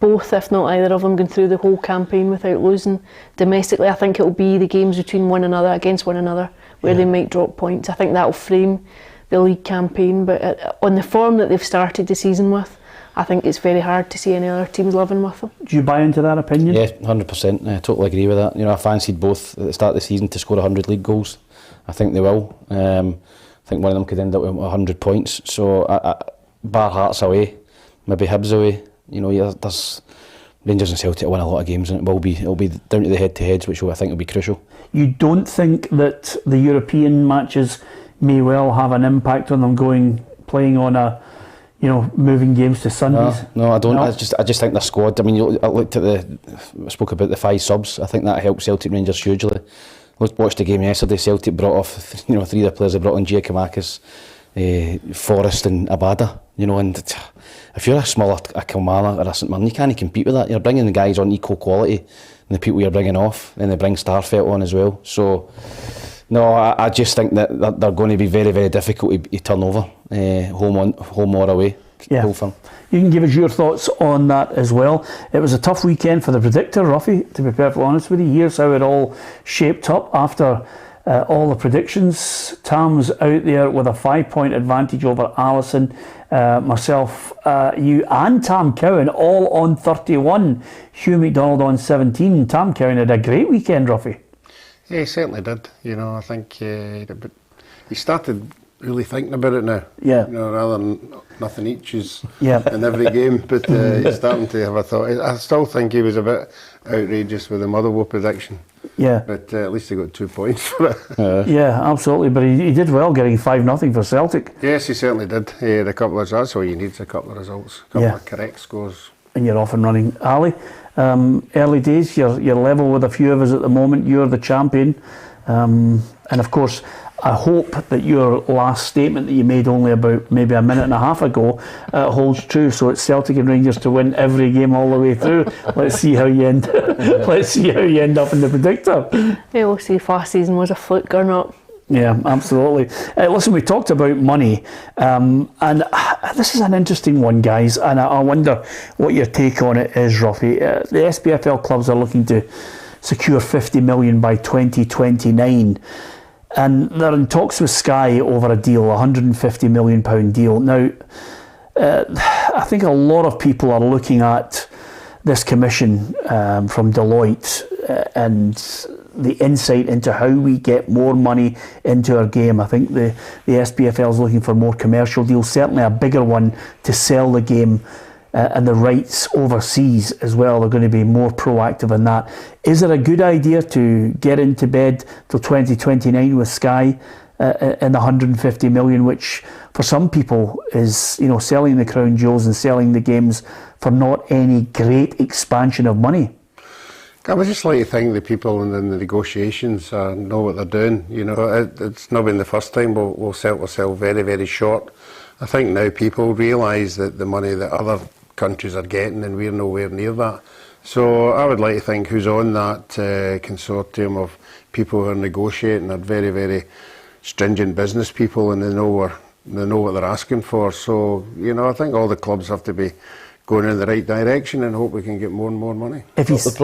both, if not either of them, going through the whole campaign without losing domestically. I think it'll be the games between one another, against one another, where they might drop points. I think that'll frame the league campaign, but on the form that they've started the season with, I think it's very hard to see any other teams living with them. Do you buy into that opinion? Yeah, 100%. I totally agree with that. You know, I fancied both at the start of the season to score 100 league goals. I think they will. I think one of them could end up with 100 points. So, bar Hearts away, maybe Hibs away. You know, there's Rangers and Celtic win a lot of games, and it'll be down to the head-to-heads, which I think will be crucial. You don't think that the European matches may well have an impact on them playing on moving games to Sundays? No, I don't. No? I just think their squad. I mean, I spoke about the 5 subs. I think that helped Celtic Rangers hugely. Watched the game yesterday. Celtic brought off, 3 of the players. They brought on Giakoumakis, Forrest, and Abada. You know, and if you're a smaller Kilmarnock or a St Mirren, you can't compete with that. You're bringing the guys on equal quality, and the people you're bringing off, and they bring Starfelt on as well. So, no, I just think that they're going to be very, very difficult to turn over, home or away. Yeah. You can give us your thoughts on that as well. It was a tough weekend for the predictor, Ruffy, to be perfectly honest with you. Here's how it all shaped up after all the predictions. Tam's out there with a 5-point advantage over Alison. Myself, you and Tam Cowan all on 31. Hugh McDonald on 17. Tam Cowan had a great weekend, Ruffy. Yeah, he certainly did. You know, I think he started really thinking about it now. Yeah. You know, rather than nothing each is in every game, but he's starting to have a thought. I still think he was a bit outrageous with the Motherwell prediction. Yeah. But at least he got 2 points for it. Yeah, absolutely. But he did well, getting 5-0 for Celtic. Yes, he certainly did. He had a couple of results. That's all you need, is a couple of results, a couple of correct scores. And you're off and running. Ali, early days, you're level with a few of us at the moment. You're the champion. And of course, I hope that your last statement that you made only about maybe a minute and a half ago holds true. So it's Celtic and Rangers to win every game all the way through. Let's see how you end. Let's see how you end up in the predictor. Yeah, we'll see if last season was a fluke or not. Yeah, absolutely. Listen, we talked about money, and this is an interesting one, guys. And I wonder what your take on it is, Ruffy. The SPFL clubs are looking to secure 50 million by 2029. And they're in talks with Sky over a deal, a £150 million deal. Now, I think a lot of people are looking at this commission from Deloitte and the insight into how we get more money into our game. I think the SPFL is looking for more commercial deals, certainly a bigger one to sell the game and the rights overseas as well. They're going to be more proactive in that. Is it a good idea to get into bed till 2029 with Sky and the 150 million, which for some people is, selling the crown jewels and selling the games for not any great expansion of money? I would just like to think the people in the negotiations know what they're doing. It's not been the first time we'll sell ourselves very, very short. I think now people realise that the money that other countries are getting, and we're nowhere near that. So I would like to think who's on that consortium of people who are negotiating are very, very stringent business people, and they know what they're asking for. So I think all the clubs have to be going in the right direction and hope we can get more and more money. The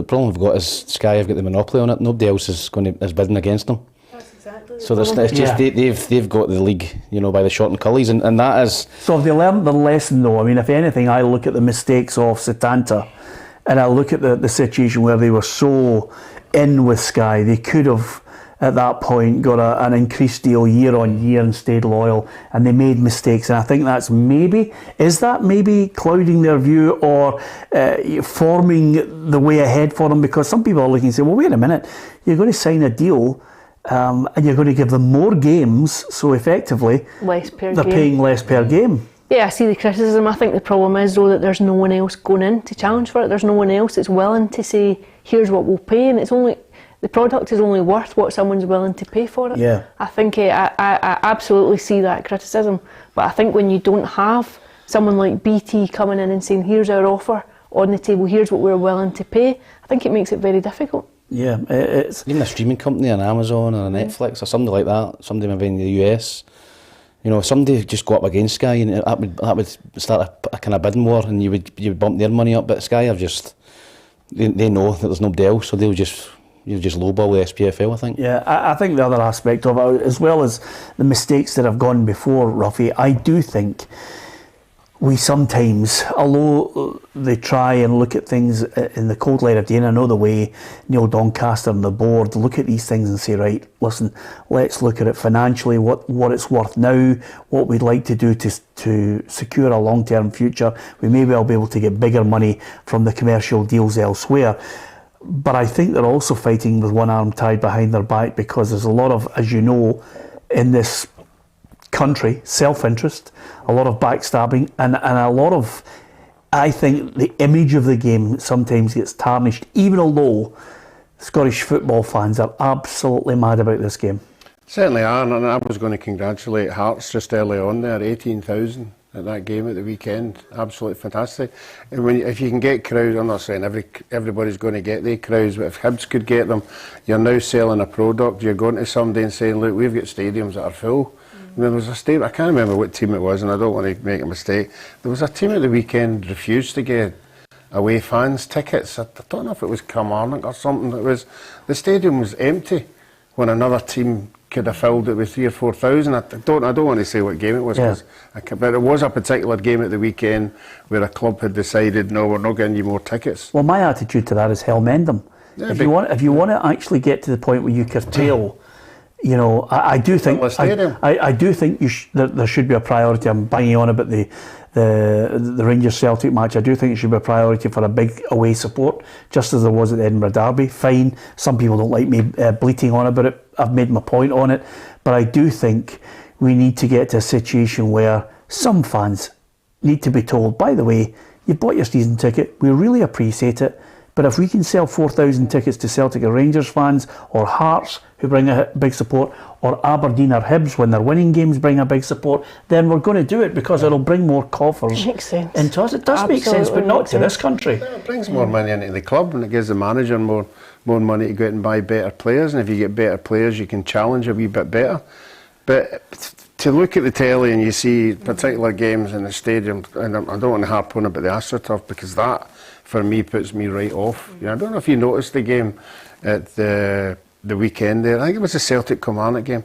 problem we've got is Sky have got the monopoly on it. Nobody else is bidding against them. That's exactly So it's just they've got the league, by the short and curlies, and that is. So have they learned the lesson though? I mean, if anything, I look at the mistakes of Setanta, and I look at the situation where they were so in with Sky, they could have at that point got an increased deal year on year and stayed loyal, and they made mistakes, and I think that's maybe clouding their view or forming the way ahead for them, because some people are looking and say, well, wait a minute, you're going to sign a deal and you're going to give them more games, so effectively they're paying less per game. Yeah, I see the criticism. I think the problem is though that there's no one else going in to challenge for it. There's no one else that's willing to say, here's what we'll pay, and the product is only worth what someone's willing to pay for it. Yeah. I think I absolutely see that criticism, but I think when you don't have someone like BT coming in and saying, here's our offer on the table, here's what we're willing to pay, I think it makes it very difficult. Yeah, it's even a streaming company, an Amazon or a Netflix or something like that, somebody maybe in the US, somebody just go up against Sky, and that would start a kind of bidding war, and you would bump their money up. But Sky are just they know that there's nobody else, so you'll just lowball the SPFL, I think. Yeah, I think the other aspect of it, as well as the mistakes that have gone before, Ruffy, I do think we sometimes, although they try and look at things in the cold light of day, and I know the way Neil Doncaster and the board look at these things and say, right, listen, let's look at it financially, what it's worth now, what we'd like to do to secure a long-term future. We may well be able to get bigger money from the commercial deals elsewhere. But I think they're also fighting with one arm tied behind their back, because there's a lot of, as you know, in this country, self-interest, a lot of backstabbing, and a lot of, I think, the image of the game sometimes gets tarnished, even although Scottish football fans are absolutely mad about this game. Certainly are, and I was going to congratulate Hearts just early on there, 18,000 at that game at the weekend, absolutely fantastic. And if you can get crowds, I'm not saying everybody's going to get the crowds, but if Hibs could get them, you're now selling a product. You're going to somebody and saying, look, we've got stadiums that are full. There was a stadium, I can't remember what team it was, and I don't want to make a mistake. There was a team at the weekend refused to get away fans tickets. I don't know if it was Kilmarnock or something. The stadium was empty when another team could have filled it with 3,000 or 4,000. I don't want to say what game it was, but it was a particular game at the weekend where a club had decided, no, we're not getting you more tickets. Well, my attitude to that is hell mend them. Yeah, if you want to actually get to the point where you curtail, I do think I do think there should be a priority. I'm banging on about the Rangers Celtic match. I do think it should be a priority for a big away support, just as there was at the Edinburgh Derby. Fine, some people don't like me bleating on about it. I've made my point on it, but I do think we need to get to a situation where some fans need to be told, by the way, you bought your season ticket, we really appreciate it, but if we can sell 4,000 tickets to Celtic or Rangers fans, or Hearts who bring a big support, or Aberdeen or Hibs when they're winning games bring a big support, then we're going to do it, because it'll bring more coffers makes sense. into us. It does make sense, but not to this country. Yeah, it brings more money into the club, and it gives the manager more money to go out and buy better players, and if you get better players you can challenge a wee bit better. But to look at the telly and you see particular games in the stadium, and I don't want to harp on about the Astroturf, because that for me puts me right off. I don't know if you noticed the game at the weekend there. I think it was the Celtic Kilmarnock game.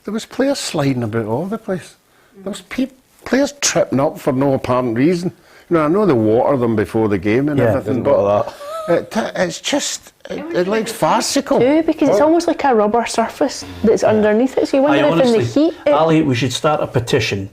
There was players sliding about all over the place. There was players tripping up for no apparent reason. I know they water them before the game and everything, but it's just it looks farcical. Because it's almost like a rubber surface that's underneath it. So you wonder if in the heat. Ali, we should start a petition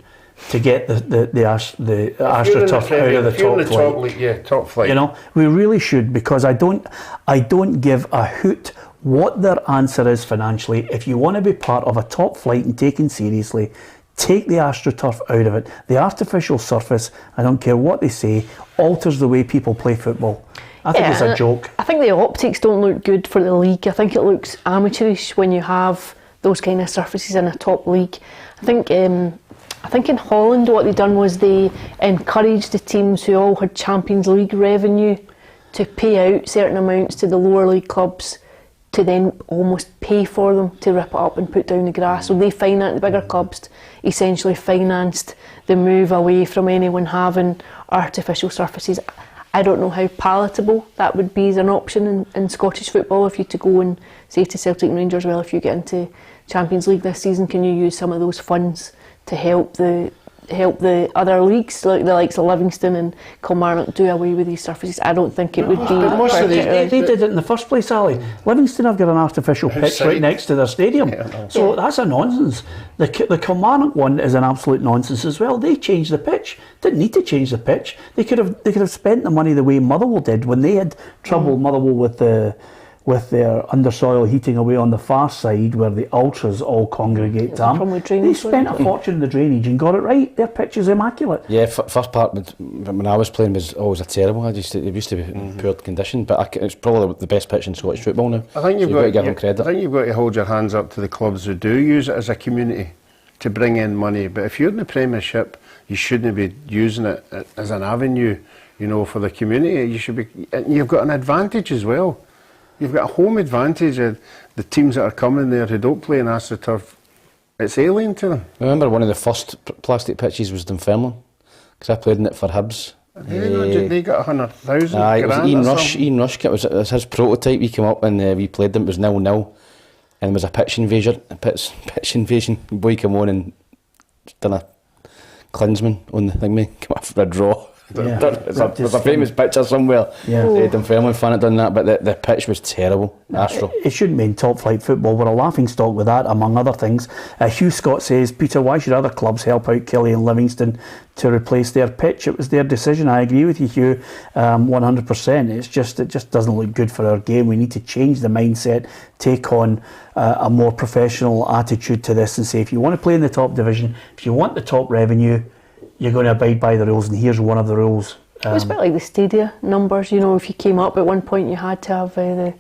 to get the Astroturf out of the top flight. We really should, because I don't give a hoot what their answer is financially. If you want to be part of a top flight and taken seriously, take the Astroturf out of it. The artificial surface, I don't care what they say, alters the way people play football. I think it's a joke. I think the optics don't look good for the league. I think it looks amateurish when you have those kind of surfaces in a top league. I think in Holland what they done was they encouraged the teams who all had Champions League revenue to pay out certain amounts to the lower league clubs to then almost pay for them to rip it up and put down the grass. So they financed, the bigger clubs essentially financed the move away from anyone having artificial surfaces. I don't know how palatable that would be as an option in Scottish football, if you to go and say to Celtic and Rangers, well, if you get into Champions League this season, can you use some of those funds to help the other leagues, like the likes of Livingston and Kilmarnock, do away with these surfaces? I don't think it would be. But most of they did it in the first place, Ali. Livingston have got an artificial pitch right next to their stadium, so that's a nonsense. The Kilmarnock one is an absolute nonsense as well. They changed the pitch. Didn't need to change the pitch. They could have spent the money the way Motherwell did when they had trouble. Motherwell with their undersoil heating away on the far side where the ultras all congregate. They spent a fortune in the drainage and got it right. Their pitch is immaculate. Yeah, first part when I was playing was always a terrible. It used to be in poor condition, but it's probably the best pitch in Scottish football now. I think you've got to give them credit. I think you've got to hold your hands up to the clubs who do use it as a community to bring in money. But if you're in the Premiership, you shouldn't be using it as an avenue, for the community. You should be. You've got an advantage as well. You've got a home advantage. The teams that are coming there who don't play in Astroturf, it's alien to them. I remember one of the first plastic pitches was Dunfermline, because I played in it for Hibs. They got 100,000. It was Ian Rush. It was his prototype. He came up and we played them. It was 0-0, and there was a pitch invasion. Boy came on and done a Klinsmann on the thing. Came up for a draw. There's a famous picture somewhere. Dunfermline fan had done that, but the pitch was terrible. Astro. It shouldn't be in top flight football. We're a laughing stock with that, among other things. Hugh Scott says, Peter, why should other clubs help out Kelly and Livingston to replace their pitch? It was their decision. I agree with you, Hugh, 100%. It just doesn't look good for our game. We need to change the mindset, take on a more professional attitude to this, and say, if you want to play in the top division, if you want the top revenue, you're going to abide by the rules, and here's one of the rules. It's a bit like the stadia numbers. If you came up at one point, you had to have the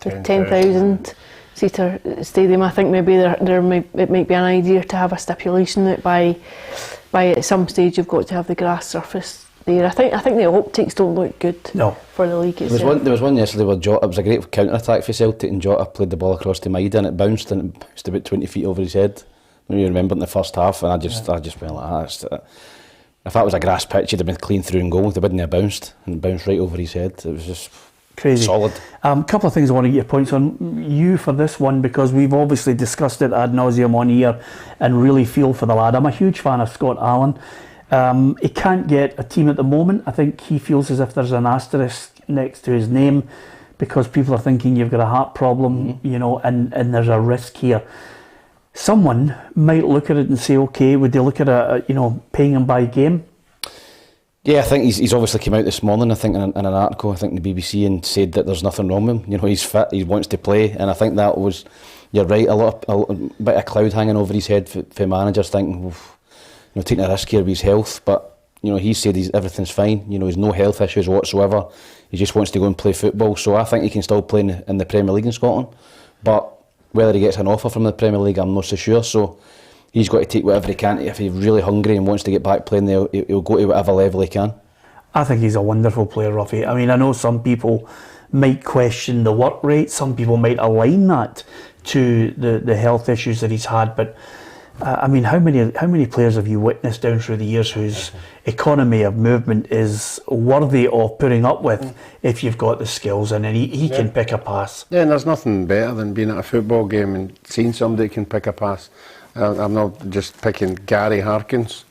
10,000 seater stadium. I think maybe it might be an idea to have a stipulation that by at some stage you've got to have the grass surface there. I think the optics don't look good for the league itself. There was one yesterday where Jota, it was a great counter attack for Celtic, and Jota played the ball across to Maida and it bounced about 20 feet over his head. You remember in the first half, and I just went like that. If that was a grass pitch, he'd have been clean through and goal. They wouldn't have bounced right over his head. It was just crazy. Solid. A couple of things I want to get your points on. You for this one, because we've obviously discussed it ad nauseum on here and really feel for the lad. I'm a huge fan of Scott Allan. He can't get a team at the moment. I think he feels as if there's an asterisk next to his name because people are thinking you've got a heart problem, and there's a risk here. Someone might look at it and say, okay, would they look at paying him by game? Yeah, I think he's obviously came out this morning, I think, in an article, I think in the BBC, and said that there's nothing wrong with him. He's fit, he wants to play, and I think that was, you're right, a bit of cloud hanging over his head for managers thinking, taking a risk here with his health, but, he said everything's fine, he's no health issues whatsoever, he just wants to go and play football, so I think he can still play in the Premier League in Scotland, but whether he gets an offer from the Premier League, I'm not so sure. So he's got to take whatever he can. If he's really hungry and wants to get back playing there, he'll go to whatever level he can. I think he's a wonderful player, Ruffy. I mean, I know some people might question the work rate. Some people might align that to the health issues that he's had. But I mean, how many players have you witnessed down through the years whose economy of movement is worthy of putting up with if you've got the skills, and he can pick a pass. Yeah, and there's nothing better than being at a football game and seeing somebody who can pick a pass. I'm not just picking Gary Harkins,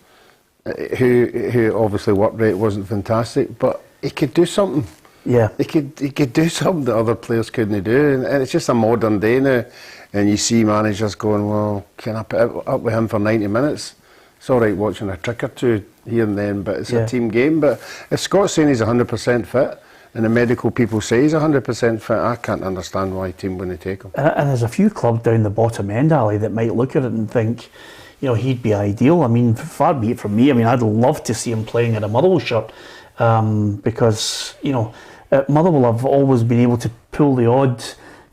who obviously work rate wasn't fantastic, but he could do something. Yeah, he could do something that other players couldn't do, and it's just a modern day now. And you see managers going, well, can I put it up with him for 90 minutes? It's all right watching a trick or two here and then, but it's a team game. But if Scott's saying he's 100% fit, and the medical people say he's 100% fit, I can't understand why a team wouldn't take him. And there's a few clubs down the bottom end, Ali, that might look at it and think, he'd be ideal. I mean, far be it from me. I mean, I'd love to see him playing in a Motherwell shirt because, Motherwell have always been able to pull the odd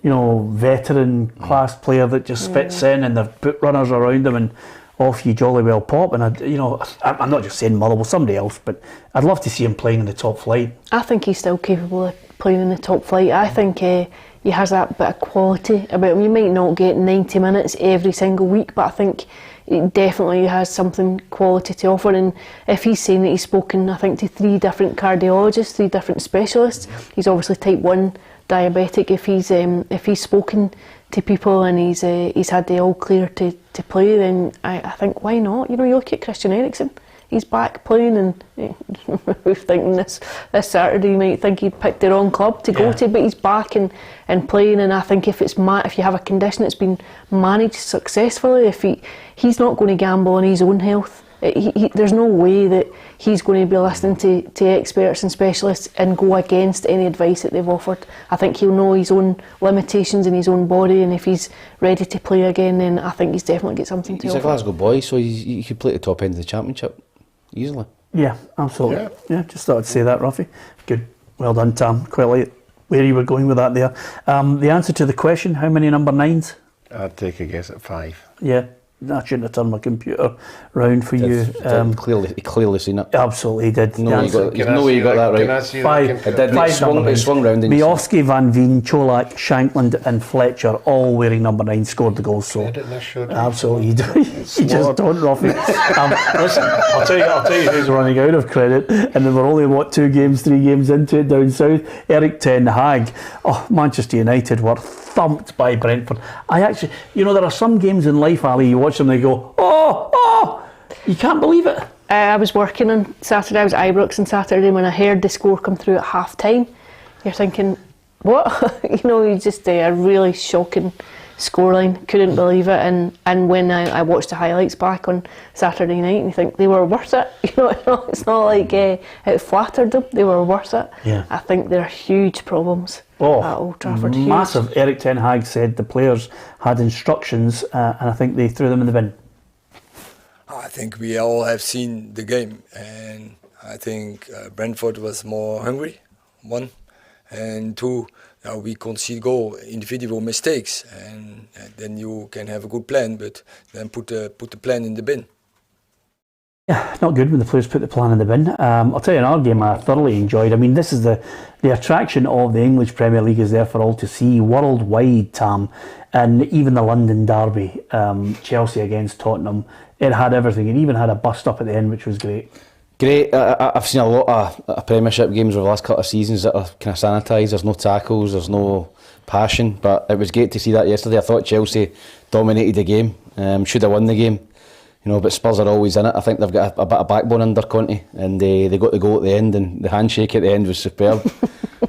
veteran class player that just fits in, and they've put runners around them and off you jolly well pop. And I'm not just saying Motherwell, somebody else, but I'd love to see him playing in the top flight. I think he's still capable of playing in the top flight. I think he has that bit of quality about him. You might not get 90 minutes every single week, but I think he definitely has something quality to offer. And if he's saying that he's spoken, I think, to 3 different cardiologists, 3 different specialists, he's obviously type 1 diabetic. If he's spoken to people and he's had the all clear to play, then I think, why not? You know, you look at Christian Eriksen, he's back playing, and we're thinking this Saturday you might think he'd picked the wrong club to go to, but he's back and playing. And I think if you have a condition that's been managed successfully, if he's not going to gamble on his own health. There's no way that he's going to be listening to experts and specialists and go against any advice that they've offered. I think he'll know his own limitations in his own body, and if he's ready to play again, then I think he's definitely got something to offer. He's a Glasgow boy, so he could play at the top end of the Championship easily. Yeah, absolutely. Yeah, just thought I'd say that, Ruffy. Good. Well done, Tam. Quite like where you were going with that there. The answer to the question, how many number 9s? I'd take a guess at 5. Yeah. I shouldn't have turned my computer round for you. He clearly seen it. Absolutely, he did. No way you got that right. Can I see 5. that? It swung round. Miovski, Van Veen, Cholak, Shankland and Fletcher, all wearing number 9, scored the goals. So absolutely, you just don't, Ruffy. Listen, I'll tell you who's running out of credit, and we're only 3 games into it down south. Erik ten Hag. Manchester United were thumped by Brentford. There are some games in life, Ali, you watch them and they go, you can't believe it. I was working on Saturday, I was at Ibrox on Saturday, when I heard the score come through at half time. You're thinking, what? You just a really shocking scoreline, couldn't believe it. And when I watched the highlights back on Saturday night, and you think they were worth it. It's not like it flattered them, they were worth it. Yeah. I think they're huge problems at Old Trafford. Massive. Huge. Erik ten Hag said the players had instructions, and I think they threw them in the bin. I think we all have seen the game, and I think Brentford was more hungry, 1, and 2, we concede goal, individual mistakes, and then you can have a good plan, but then put the plan in the bin. Yeah, not good when the players put the plan in the bin. I'll tell you, in our game I thoroughly enjoyed. I mean, this is the attraction of the English Premier League is there for all to see worldwide, Tam, and even the London derby, Chelsea against Tottenham, it had everything. It even had a bust up at the end, which was great. Great. I've seen a lot of Premiership games over the last couple of seasons that are kind of sanitised. There's no tackles, there's no passion, but it was great to see that yesterday. I thought Chelsea dominated the game, should have won the game, but Spurs are always in it. I think they've got a bit of backbone under Conte, and they got the goal at the end, and the handshake at the end was superb.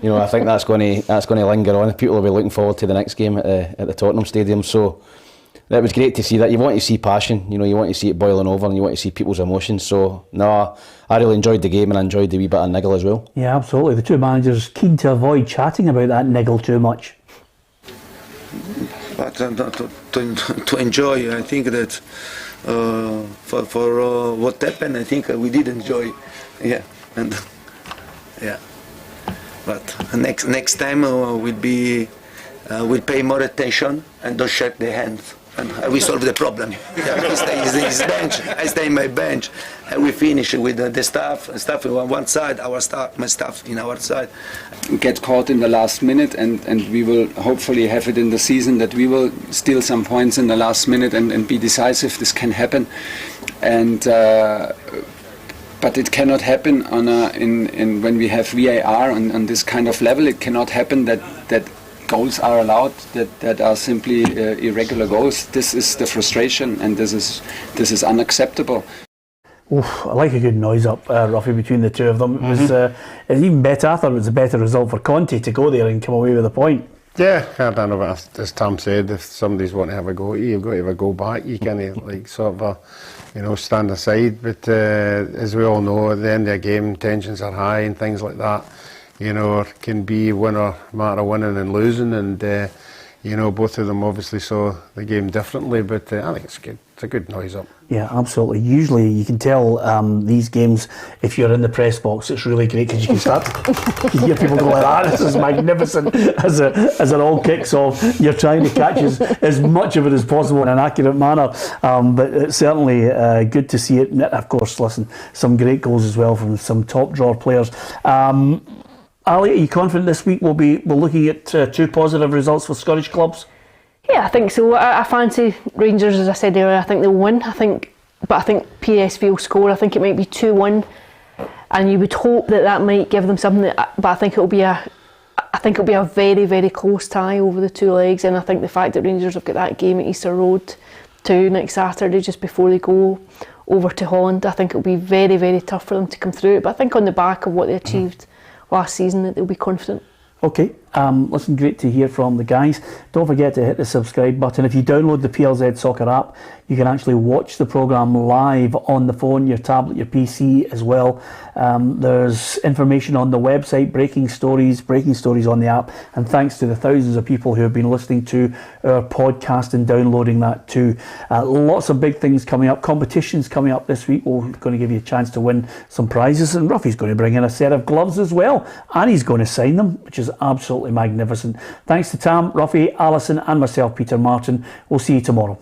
I think that's going to linger on. People will be looking forward to the next game at the Tottenham Stadium. So it was great to see that. You want to see passion, you want to see it boiling over, and you want to see people's emotions. So I really enjoyed the game, and I enjoyed the wee bit of niggle as well. Yeah, absolutely. The two managers keen to avoid chatting about that niggle too much. But to enjoy, I think that for what happened, I think we did enjoy. Yeah, and yeah. But next time we'll pay more attention and don't shake the hands, and we solve the problem. Yeah, he stays in his bench, I stay in my bench, and we finish with the staff on one side, my staff in our side. Get caught in the last minute, and we will hopefully have it in the season that we will steal some points in the last minute and be decisive. This can happen, and but it cannot happen when we have VAR on this kind of level. It cannot happen that goals are allowed that are simply irregular goals. This is the frustration, and this is unacceptable. Oof, I like a good noise up, Ruffy, between the two of them. It was even better. I thought it was a better result for Conte to go there and come away with a point. Yeah, I don't know, but as Tam said, if somebody's wanting to have a go at you, you've got to have a go back. You can't sort of stand aside. But as we all know, at the end of the game, tensions are high and things like that. It can be matter of winning and losing, and both of them obviously saw the game differently. But I think it's good. It's a good noise up. Yeah, absolutely. Usually you can tell these games, if you're in the press box, it's really great because you can start you hear people go like that. This is magnificent as it all kicks off. You're trying to catch as much of it as possible in an accurate manner. But it's certainly good to see it. And of course, listen, some great goals as well from some top drawer players. Ali, are you confident this week we're looking at 2 positive results for Scottish clubs? Yeah, I think so. I fancy Rangers, as I said earlier. I think they'll win. I think PSV will score. I think it might be 2-1, and you would hope that might give them something. But I think it'll be a very, very close tie over the two legs. And I think the fact that Rangers have got that game at Easter Road too next Saturday, just before they go over to Holland, I think it'll be very, very tough for them to come through. But I think on the back of what they achieved last season, that they'll be confident. Okay, listen, great to hear from the guys. Don't forget to hit the subscribe button. If you download the PLZ Soccer app, you can actually watch the programme live on the phone, your tablet, your PC as well. There's information on the website, breaking stories on the app, and thanks to the thousands of people who have been listening to our podcast and downloading that too. Lots of big things coming up, competitions coming up this week. We're going to give you a chance to win some prizes, and Ruffy's going to bring in a set of gloves as well, and he's going to sign them, which is absolutely magnificent. Thanks to Tam, Ruffy, Alison and myself, Peter Martin. We'll see you tomorrow.